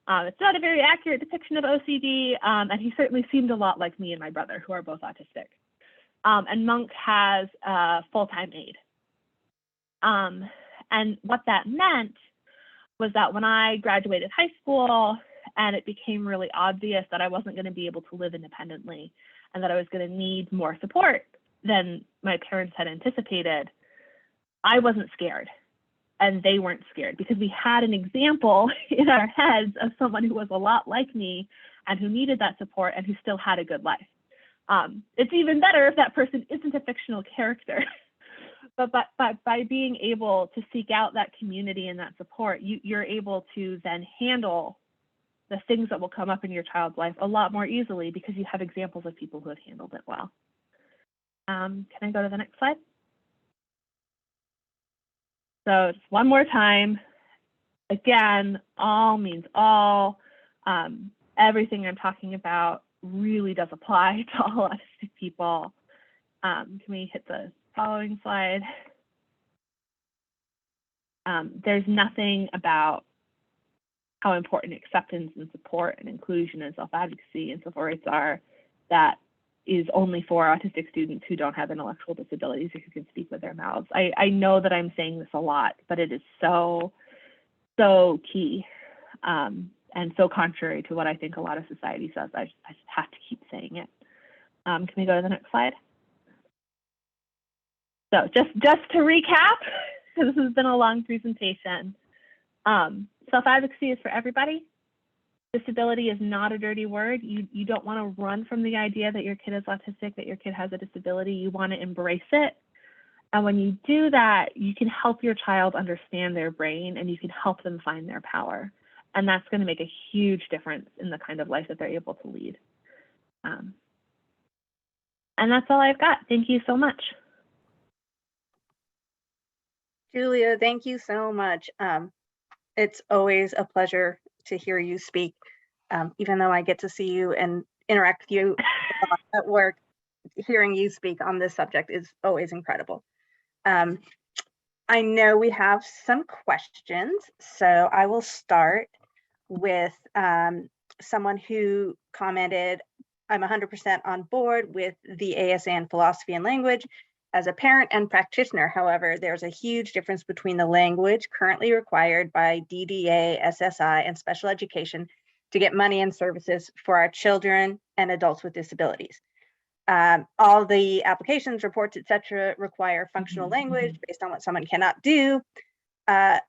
It's not a very accurate depiction of OCD, and he certainly seemed a lot like me and my brother, who are both autistic. And Monk has a full-time aide. And what that meant was that when I graduated high school and it became really obvious that I wasn't going to be able to live independently and that I was going to need more support than my parents had anticipated, I wasn't scared and they weren't scared, because we had an example in our heads of someone who was a lot like me and who needed that support and who still had a good life. It's even better if that person isn't a fictional character. But by being able to seek out that community and that support, you're able to then handle the things that will come up in your child's life a lot more easily because you have examples of people who have handled it well. Can I go to the next slide? So just one more time. Again, all means all. Everything I'm talking about really does apply to all autistic people. Can we hit the following slide? There's nothing about how important acceptance and support and inclusion and self-advocacy and civil rights are that is only for autistic students who don't have intellectual disabilities or who can speak with their mouths. I know that I'm saying this a lot, but it is so key and so contrary to what I think a lot of society says. I just have to keep saying it. Can we go to the next slide? So just to recap, this has been a long presentation. Self-advocacy is for everybody. Disability is not a dirty word. You don't want to run from the idea that your kid is autistic, that your kid has a disability. You want to embrace it. And when you do that, you can help your child understand their brain and you can help them find their power. And that's going to make a huge difference in the kind of life that they're able to lead. And that's all I've got. Thank you so much. Julia, thank you so much. It's always a pleasure to hear you speak, even though I get to see you and interact with you at work. Hearing you speak on this subject is always incredible. I know we have some questions, so I will start with someone who commented, I'm 100% on board with the ASN philosophy and language. As a parent and practitioner, however, there's a huge difference between the language currently required by DDA, SSI, and special education to get money and services for our children and adults with disabilities. All the applications, reports, etc., require functional language based on what someone cannot do. The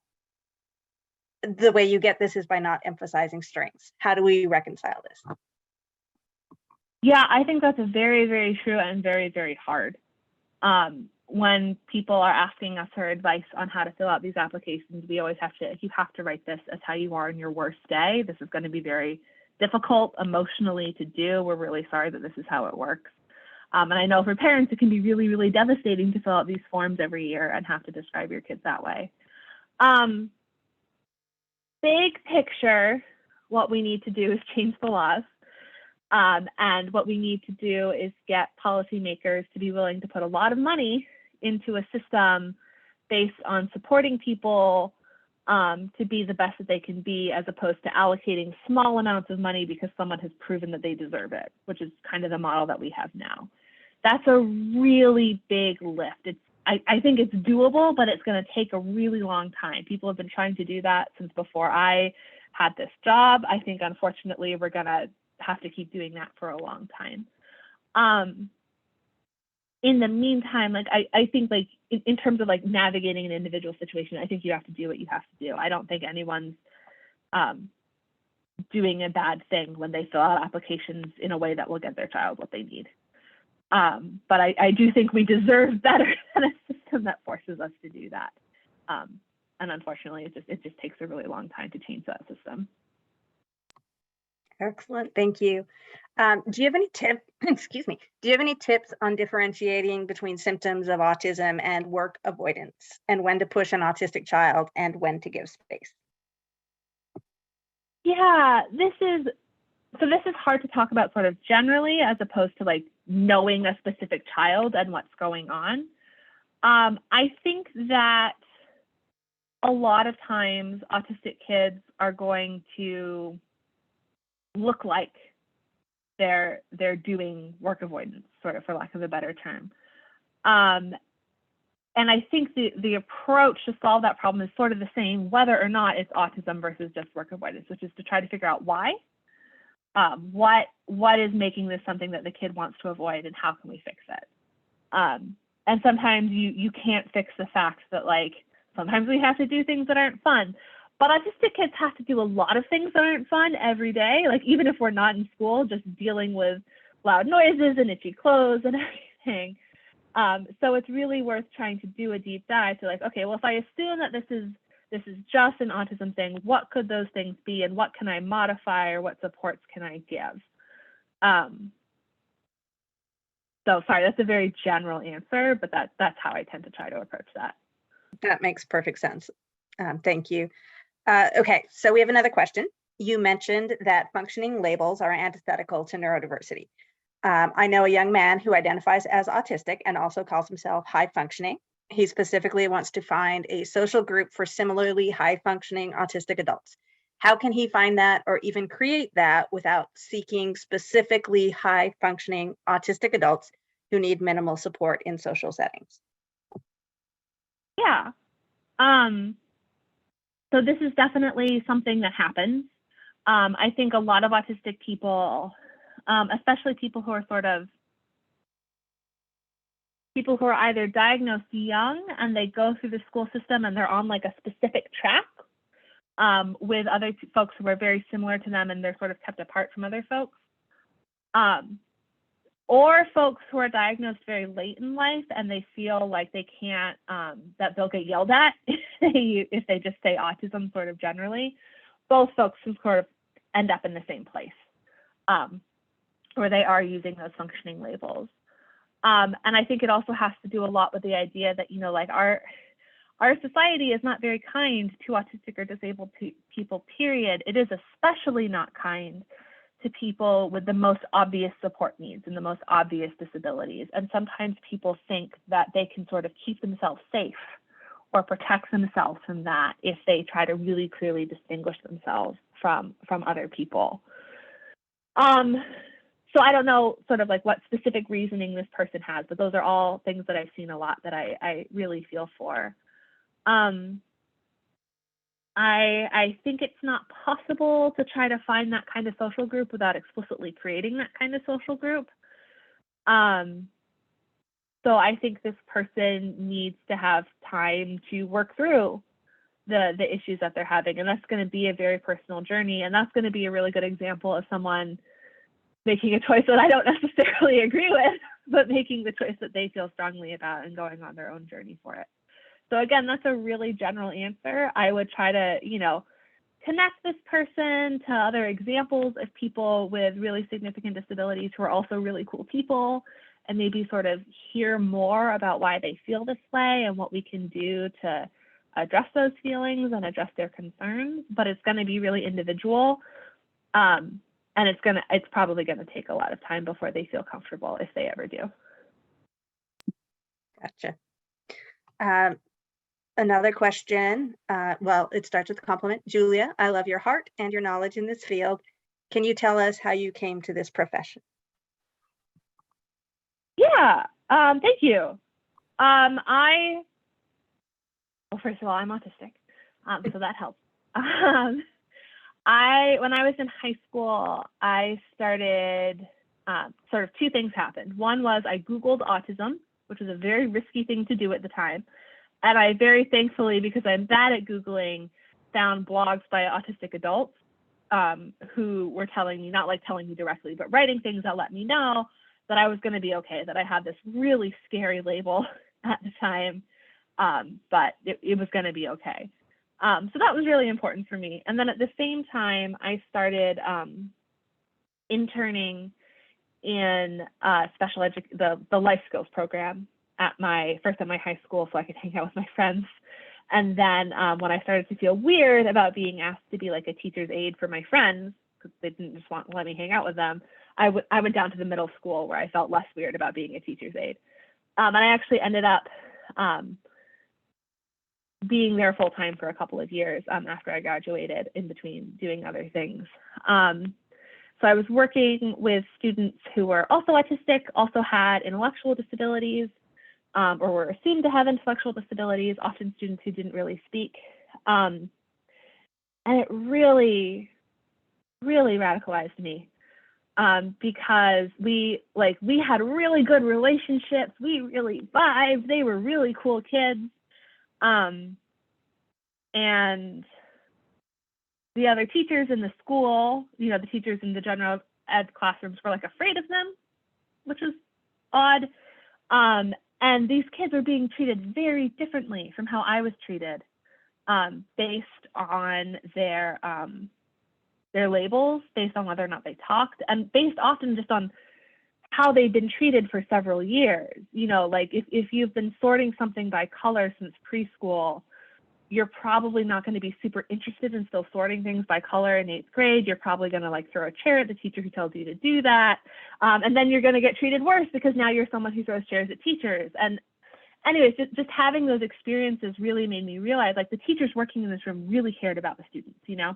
way you get this is by not emphasizing strengths. How do we reconcile this? Yeah, I think that's very, very true and very, very hard. When people are asking us for advice on how to fill out these applications, we always have to, you have to write this as how you are on your worst day. This is going to be very difficult emotionally to do. We're really sorry that this is how it works. And I know for parents, it can be really, really devastating to fill out these forms every year and have to describe your kids that way. Big picture, what we need to do is change the laws. And what we need to do is get policymakers to be willing to put a lot of money into a system based on supporting people to be the best that they can be, as opposed to allocating small amounts of money because someone has proven that they deserve it, which is kind of the model that we have now. That's a really big lift. I think it's doable, but it's going to take a really long time. People have been trying to do that since before I had this job. I think, unfortunately, we're going to have to keep doing that for a long time. In the meantime, like I think, like in terms of like navigating an individual situation, I think you have to do what you have to do. I don't think anyone's doing a bad thing when they fill out applications in a way that will get their child what they need. But I do think we deserve better than a system that forces us to do that. And unfortunately, it just takes a really long time to change that system. Excellent, thank you. Do you have any tips? Excuse me. Do you have any tips on differentiating between symptoms of autism and work avoidance, and when to push an autistic child and when to give space? Yeah, this is hard to talk about sort of generally, as opposed to like knowing a specific child and what's going on. I think that a lot of times autistic kids are going to look like they're doing work avoidance, sort of, for lack of a better term. And I think the approach to solve that problem is sort of the same, whether or not it's autism versus just work avoidance, which is to try to figure out why. What is making this something that the kid wants to avoid, and how can we fix it? And sometimes you can't fix the fact that, like, sometimes we have to do things that aren't fun. But autistic kids have to do a lot of things that aren't fun every day. Like, even if we're not in school, just dealing with loud noises and itchy clothes and everything. So it's really worth trying to do a deep dive to, like, okay, well, if I assume that this this is just an autism thing. What could those things be, and what can I modify, or what supports can I give? So sorry, that's a very general answer, but that's how I tend to try to approach that. That makes perfect sense. Thank you. Okay, so we have another question. You mentioned that functioning labels are antithetical to neurodiversity. I know a young man who identifies as autistic and also calls himself high functioning. He specifically wants to find a social group for similarly high functioning autistic adults. How can he find that or even create that without seeking specifically high functioning autistic adults who need minimal support in social settings? Yeah. So this is definitely something that happens. I think a lot of autistic people, especially people who are people who are either diagnosed young and they go through the school system and they're on like a specific track with other folks who are very similar to them and they're sort of kept apart from other folks. Or folks who are diagnosed very late in life and they feel like they can't, that they'll get yelled at if they just say autism sort of generally. Both folks who sort of end up in the same place where they are using those functioning labels. And I think it also has to do a lot with the idea that, you know, like our society is not very kind to autistic or disabled people, period. It is especially not kind to people with the most obvious support needs and the most obvious disabilities. And sometimes people think that they can sort of keep themselves safe or protect themselves from that if they try to really clearly distinguish themselves from other people. So I don't know sort of like what specific reasoning this person has, but those are all things that I've seen a lot that I really feel for. I think it's not possible to try to find that kind of social group without explicitly creating that kind of social group. So I think this person needs to have time to work through the issues that they're having, and that's going to be a very personal journey, and that's going to be a really good example of someone making a choice that I don't necessarily agree with, but making the choice that they feel strongly about and going on their own journey for it. So again, that's a really general answer. I would try to, you know, connect this person to other examples of people with really significant disabilities who are also really cool people, and maybe sort of hear more about why they feel this way and what we can do to address those feelings and address their concerns. But it's going to be really individual. And it's probably going to take a lot of time before they feel comfortable, if they ever do. Gotcha. Another question, well, it starts with a compliment. Julia, I love your heart and your knowledge in this field. Can you tell us how you came to this profession? Yeah, thank you. Well, first of all, I'm autistic, so that helps. When I was in high school, I started, sort of two things happened. One was I Googled autism, which was a very risky thing to do at the time. And I very thankfully, because I'm bad at Googling, found blogs by autistic adults who were telling me, not like telling me directly, but writing things that let me know that I was going to be okay, that I had this really scary label at the time, but it was going to be okay. So that was really important for me. And then at the same time, I started interning in the life skills program first at my high school so I could hang out with my friends. And then when I started to feel weird about being asked to be like a teacher's aide for my friends, because they didn't just want to let me hang out with them, I went down to the middle school where I felt less weird about being a teacher's aide. And I actually ended up being there full time for a couple of years after I graduated, in between doing other things. So I was working with students who were also autistic, also had intellectual disabilities, or were assumed to have intellectual disabilities, often students who didn't really speak. And it really, really radicalized me because we had really good relationships. We really vibed. They were really cool kids. And the other teachers in the school, you know, the teachers in the general ed classrooms were like afraid of them, which is odd. And these kids were being treated very differently from how I was treated. based on their labels, based on whether or not they talked, and based often just on how they've been treated for several years. You know, like if you've been sorting something by color since preschool, you're probably not going to be super interested in still sorting things by color in 8th grade. You're probably going to like throw a chair at the teacher who tells you to do that. And then you're going to get treated worse because now you're someone who throws chairs at teachers. And anyways, just having those experiences really made me realize like the teachers working in this room really cared about the students, you know,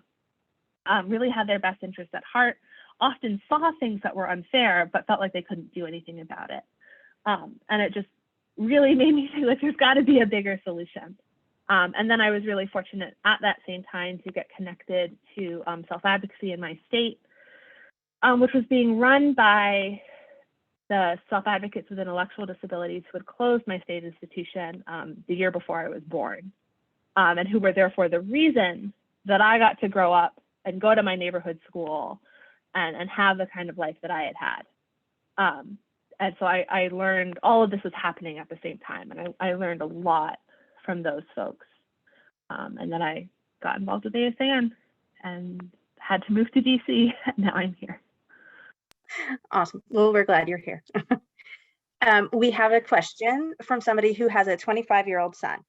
really had their best interests at heart, often saw things that were unfair, but felt like they couldn't do anything about it. And it just really made me think like there's got to be a bigger solution. And then I was really fortunate at that same time to get connected to self-advocacy in my state, which was being run by the self-advocates with intellectual disabilities who had closed my state institution the year before I was born, and who were therefore the reason that I got to grow up and go to my neighborhood school and have the kind of life that I had had. And so I learned all of this was happening at the same time, and I learned a lot from those folks. And then I got involved with ASAN and had to move to DC, and now I'm here. Awesome. Well, we're glad you're here. We have a question from somebody who has a 25-year-old son.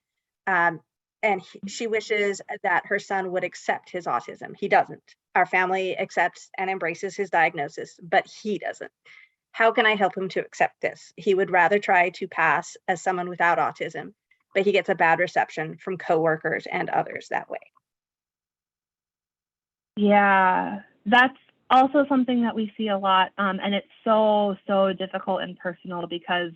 And she wishes that her son would accept his autism. He doesn't. Our family accepts and embraces his diagnosis, but he doesn't. How can I help him to accept this? He would rather try to pass as someone without autism, but he gets a bad reception from coworkers and others that way. Yeah, that's also something that we see a lot. And it's so difficult and personal because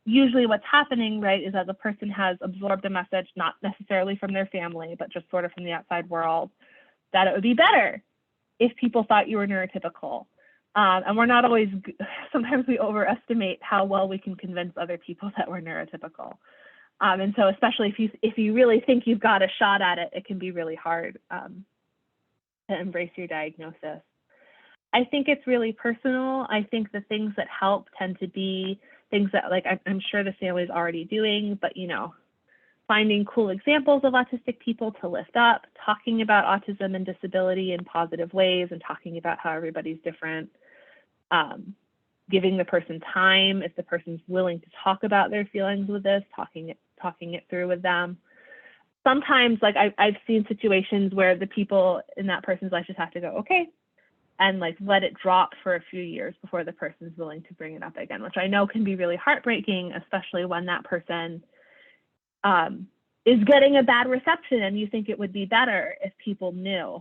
usually what's happening, right, is that the person has absorbed a message, not necessarily from their family, but just sort of from the outside world, that it would be better if people thought you were neurotypical. And we're not always, sometimes we overestimate how well we can convince other people that we're neurotypical. And so especially if you really think you've got a shot at it, it can be really hard to embrace your diagnosis. I think it's really personal. I think the things that help tend to be things that like I'm sure the family is already doing, but you know, finding cool examples of autistic people to lift up, talking about autism and disability in positive ways and talking about how everybody's different, giving the person time if the person's willing to talk about their feelings with this, talking it through with them. Sometimes like I've seen situations where the people in that person's life just have to go, okay, and like let it drop for a few years before the person's willing to bring it up again, which I know can be really heartbreaking, especially when that person is getting a bad reception and you think it would be better if people knew.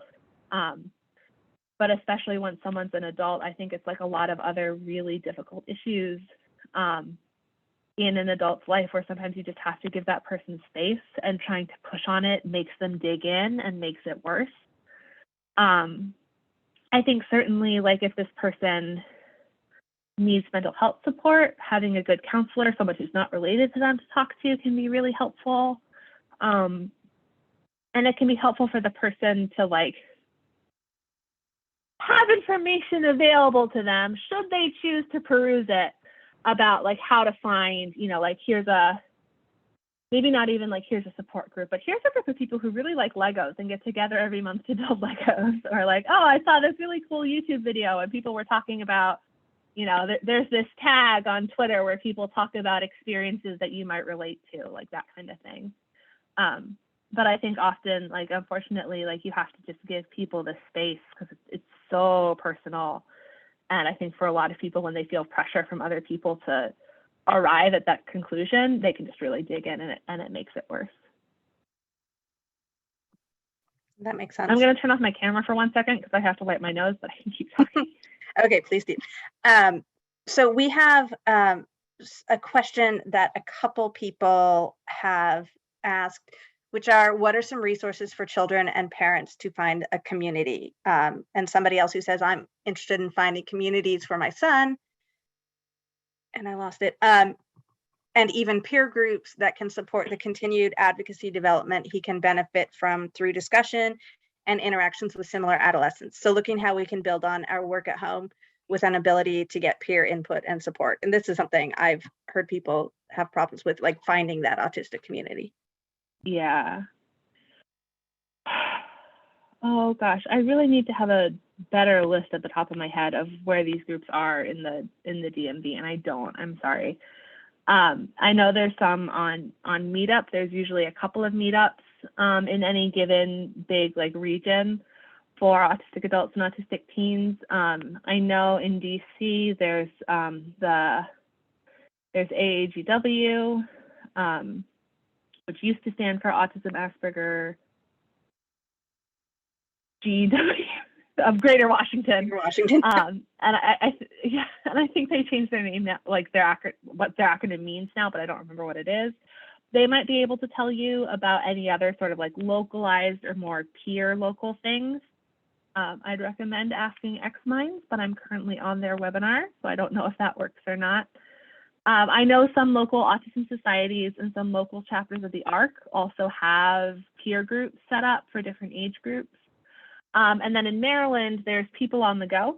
But especially when someone's an adult, I think it's like a lot of other really difficult issues in an adult's life where sometimes you just have to give that person space, and trying to push on it makes them dig in and makes it worse. I think certainly like if this person needs mental health support, having a good counselor, someone who's not related to them to talk to, can be really helpful. And it can be helpful for the person to like have information available to them should they choose to peruse it about like how to find, you know, like here's a, maybe not even like here's a support group, but here's a group of people who really like Legos and get together every month to build Legos. Or like, oh, I saw this really cool YouTube video and people were talking about, you know, there's this tag on Twitter where people talk about experiences that you might relate to, like that kind of thing. But I think often, like, unfortunately, like you have to just give people the space because it's so personal. And I think for a lot of people, when they feel pressure from other people to arrive at that conclusion, they can just really dig in and it makes it worse. That makes sense. I'm going to turn off my camera for 1 second because I have to wipe my nose, but I can keep talking. Okay, please do. So we have a question that a couple people have asked, which are, what are some resources for children and parents to find a community? And somebody else who says, I'm interested in finding communities for my son. And I lost it. And even peer groups that can support the continued advocacy development he can benefit from through discussion and interactions with similar adolescents. So looking how we can build on our work at home with an ability to get peer input and support. And this is something I've heard people have problems with, like finding that autistic community. Yeah. Oh gosh, I really need to have a better list at the top of my head of where these groups are in the DMV, and I don't. I'm sorry. I know there's some on Meetup. There's usually a couple of meetups in any given big like region for autistic adults and autistic teens. I know in DC there's AAGW, which used to stand for Autism Asperger GW of Greater Washington. And I think they changed their name now, like what their acronym means now, but I don't remember what it is. They might be able to tell you about any other sort of like localized or more peer local things. I'd recommend asking xMinds, but I'm currently on their webinar, so I don't know if that works or not. I know some local autism societies and some local chapters of the ARC also have peer groups set up for different age groups. And then in Maryland, there's People on the Go,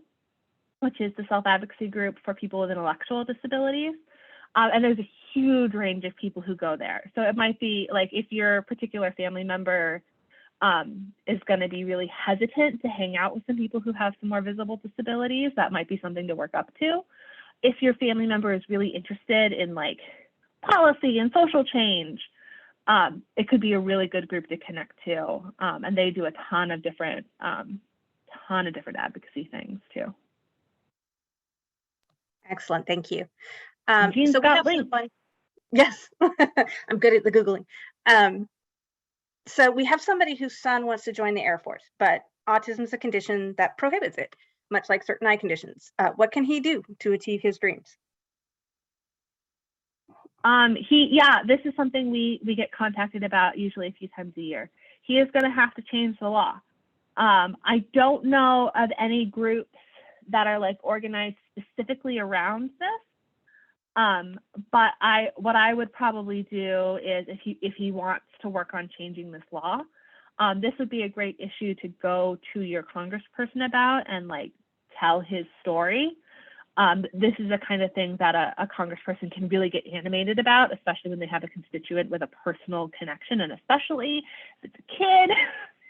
which is the self-advocacy group for people with intellectual disabilities. And there's a huge range of people who go there. So it might be like if your particular family member is going to be really hesitant to hang out with some people who have some more visible disabilities, that might be something to work up to. If your family member is really interested in like policy and social change, it could be a really good group to connect to. And they do a ton of different advocacy things too. Excellent, thank you. Jean's so got links. Yes, I'm good at the Googling. So we have somebody whose son wants to join the Air Force, but autism is a condition that prohibits it, much like certain eye conditions. What can he do to achieve his dreams? This is something we get contacted about usually a few times a year. He is going to have to change the law. I don't know of any groups that are like organized specifically around this. But what I would probably do is if he wants to work on changing this law, this would be a great issue to go to your congressperson about and like tell his story. This is the kind of thing that a congressperson can really get animated about, especially when they have a constituent with a personal connection, and especially if it's a kid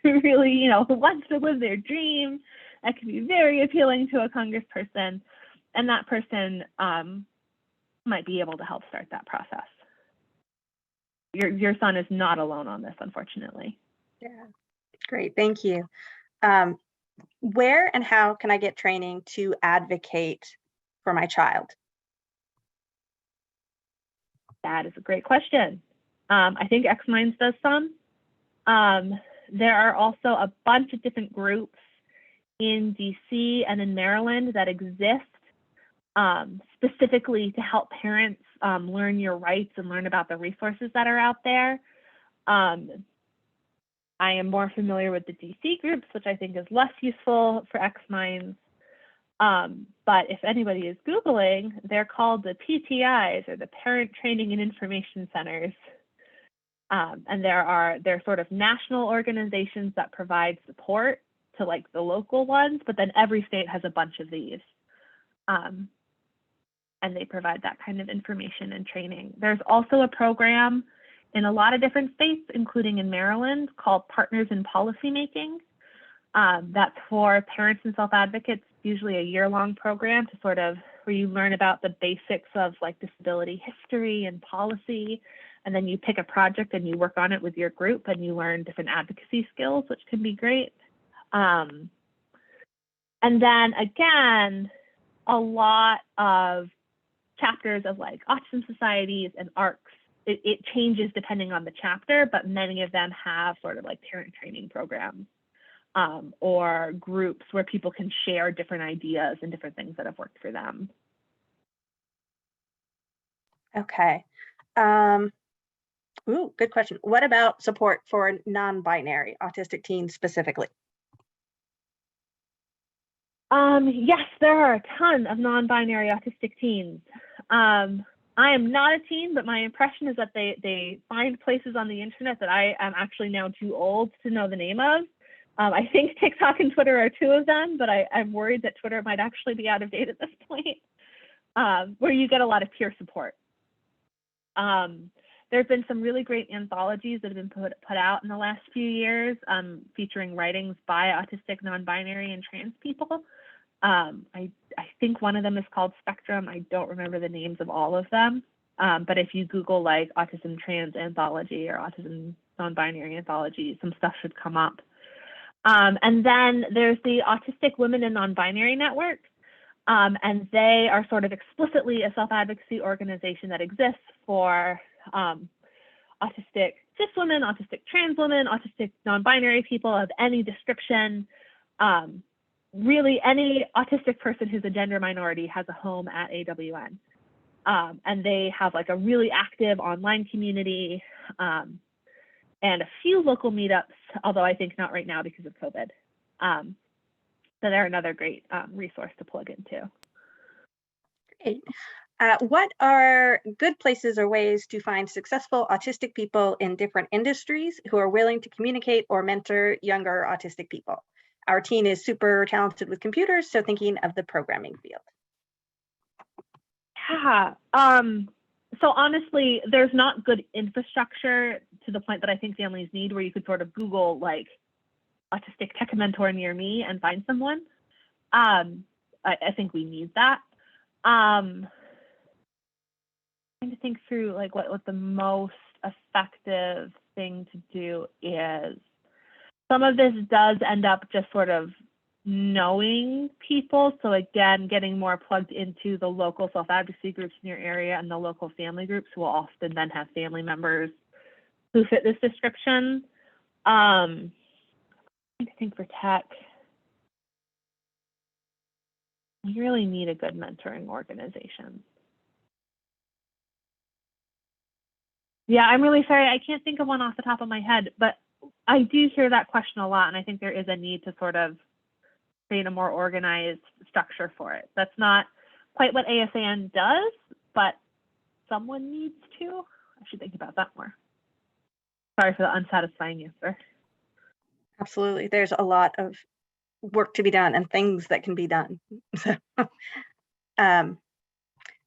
who really, who wants to live their dream. That can be very appealing to a congressperson, and that person might be able to help start that process. Your son is not alone on this, unfortunately. Yeah, great, thank you. Where and how can I get training to advocate for my child? That is a great question. I think xMinds does some. There are also a bunch of different groups in DC and in Maryland that exist specifically to help parents learn your rights and learn about the resources that are out there. I am more familiar with the DC groups, which I think is less useful for xMinds. But if anybody is Googling, they're called the PTIs, or the Parent Training and Information Centers. And they're sort of national organizations that provide support to like the local ones, but then every state has a bunch of these. And they provide that kind of information and training. There's also a program in a lot of different states, including in Maryland, called Partners in Policymaking. That's for parents and self-advocates, usually a year-long program to sort of where you learn about the basics of like disability history and policy, and then you pick a project and you work on it with your group and you learn different advocacy skills, which can be great. And then again, a lot of chapters of like autism societies and ARCs, it changes depending on the chapter, but many of them have sort of like parent training programs or groups where people can share different ideas and different things that have worked for them. Okay. Ooh, good question. What about support for non-binary autistic teens specifically? Yes, there are a ton of non-binary autistic teens. I am not a teen, but my impression is that they find places on the internet that I am actually now too old to know the name of. I think TikTok and Twitter are two of them, but I'm worried that Twitter might actually be out of date at this point, where you get a lot of peer support. There's been some really great anthologies that have been put out in the last few years, featuring writings by autistic, non-binary, and trans people. I think one of them is called Spectrum. I don't remember the names of all of them, but if you Google like autism trans anthology or autism non-binary anthology, some stuff should come up. And then there's the Autistic Women and Non-Binary Network, and they are sort of explicitly a self-advocacy organization that exists for autistic cis women, autistic trans women, autistic non-binary people of any description. Really, any autistic person who's a gender minority has a home at AWN. And they have like a really active online community and a few local meetups, although I think not right now because of COVID. So they're another great resource to plug into. Great. What are good places or ways to find successful autistic people in different industries who are willing to communicate or mentor younger autistic people? Our team is super talented with computers, so thinking of the programming field. Yeah. So honestly, there's not good infrastructure to the point that I think families need, where you could sort of Google like autistic tech mentor near me and find someone. I think we need that. Trying to think through like what the most effective thing to do is. Some of this does end up just sort of knowing people. So again, getting more plugged into the local self-advocacy groups in your area and the local family groups who will often then have family members who fit this description. I think for tech, you really need a good mentoring organization. Yeah, I'm really sorry. I can't think of one off the top of my head, but I do hear that question a lot. And I think there is a need to sort of create a more organized structure for it. That's not quite what ASAN does, but someone needs to. I should think about that more. Sorry for the unsatisfying answer. Absolutely. There's a lot of work to be done and things that can be done.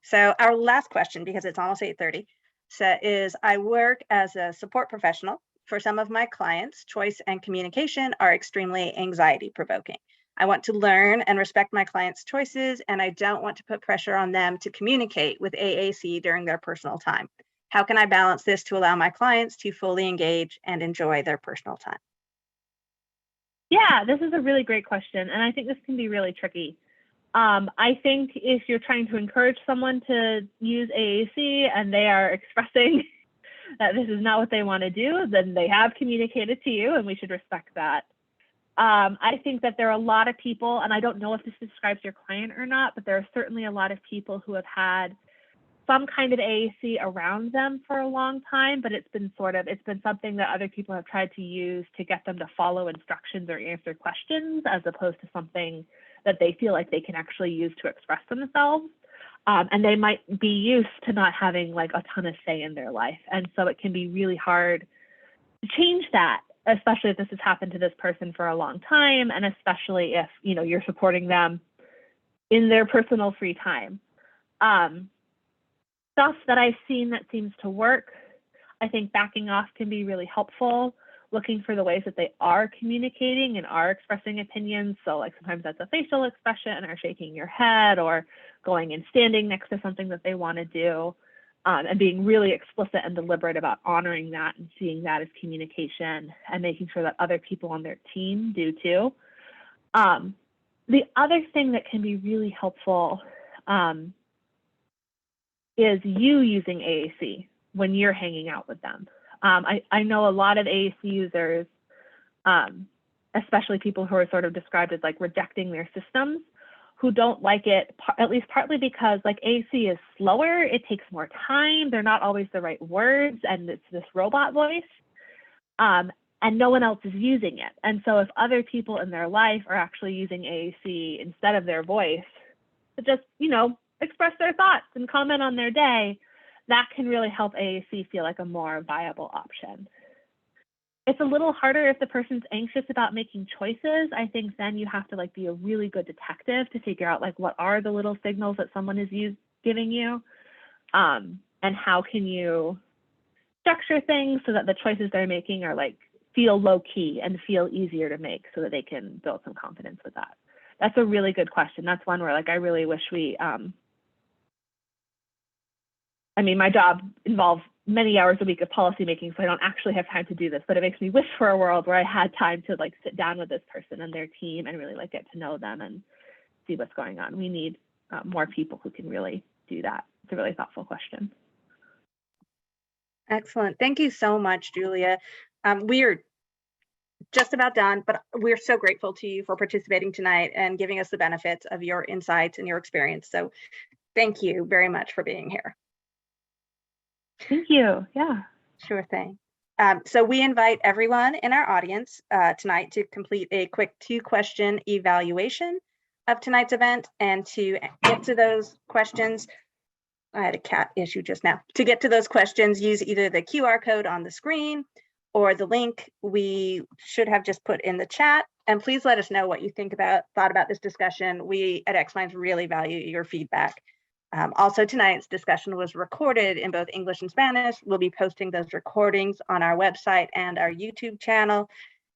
So our last question, because it's almost 8:30, is I work as a support professional. For some of my clients, choice and communication are extremely anxiety provoking. I want to learn and respect my clients' choices, and I don't want to put pressure on them to communicate with AAC during their personal time. How can I balance this to allow my clients to fully engage and enjoy their personal time? Yeah, this is a really great question. And I think this can be really tricky. I think if you're trying to encourage someone to use AAC and they are expressing that this is not what they want to do, then they have communicated to you and we should respect that. I think that there are a lot of people, and I don't know if this describes your client or not, but there are certainly a lot of people who have had some kind of AAC around them for a long time, but it's been something that other people have tried to use to get them to follow instructions or answer questions, as opposed to something that they feel like they can actually use to express themselves. And they might be used to not having like a ton of say in their life. And so it can be really hard to change that, especially if this has happened to this person for a long time, and especially if, you know, you're supporting them in their personal free time. Stuff that I've seen that seems to work, I think backing off can be really helpful, looking for the ways that they are communicating and are expressing opinions. So like sometimes that's a facial expression or shaking your head or going and standing next to something that they want to do, and being really explicit and deliberate about honoring that and seeing that as communication and making sure that other people on their team do too. The other thing that can be really helpful is you using AAC when you're hanging out with them. I know a lot of AAC users, especially people who are sort of described as like rejecting their systems, who don't like it, at least partly because like AAC is slower, it takes more time, they're not always the right words, and it's this robot voice, and no one else is using it. And so if other people in their life are actually using AAC instead of their voice to just, you know, express their thoughts and comment on their day, that can really help AAC feel like a more viable option. It's a little harder if the person's anxious about making choices. I think then you have to like be a really good detective to figure out like what are the little signals that someone is giving you, and how can you structure things so that the choices they're making are like feel low key and feel easier to make so that they can build some confidence with that? That's a really good question. That's one where like I really wish we, I mean, my job involves many hours a week of policy making, so I don't actually have time to do this, but it makes me wish for a world where I had time to like sit down with this person and their team and really like get to know them and see what's going on. We need more people who can really do that. It's a really thoughtful question. Excellent. Thank you so much, Julia. We are just about done, but we're so grateful to you for participating tonight and giving us the benefits of your insights and your experience. So thank you very much for being here. Thank you. Yeah. Sure thing. So we invite everyone in our audience tonight to complete a quick 2-question evaluation of tonight's event. And to get to those questions, I had a cat issue just now. To get to those questions, use either the QR code on the screen or the link we should have just put in the chat. And please let us know what you thought about this discussion. We at xMinds really value your feedback. Also, tonight's discussion was recorded in both English and Spanish. We'll be posting those recordings on our website and our YouTube channel.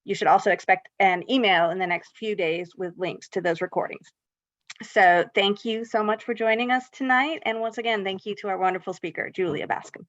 You should also expect an email in the next few days with links to those recordings. So thank you so much for joining us tonight. And once again, thank you to our wonderful speaker, Julia Bascom.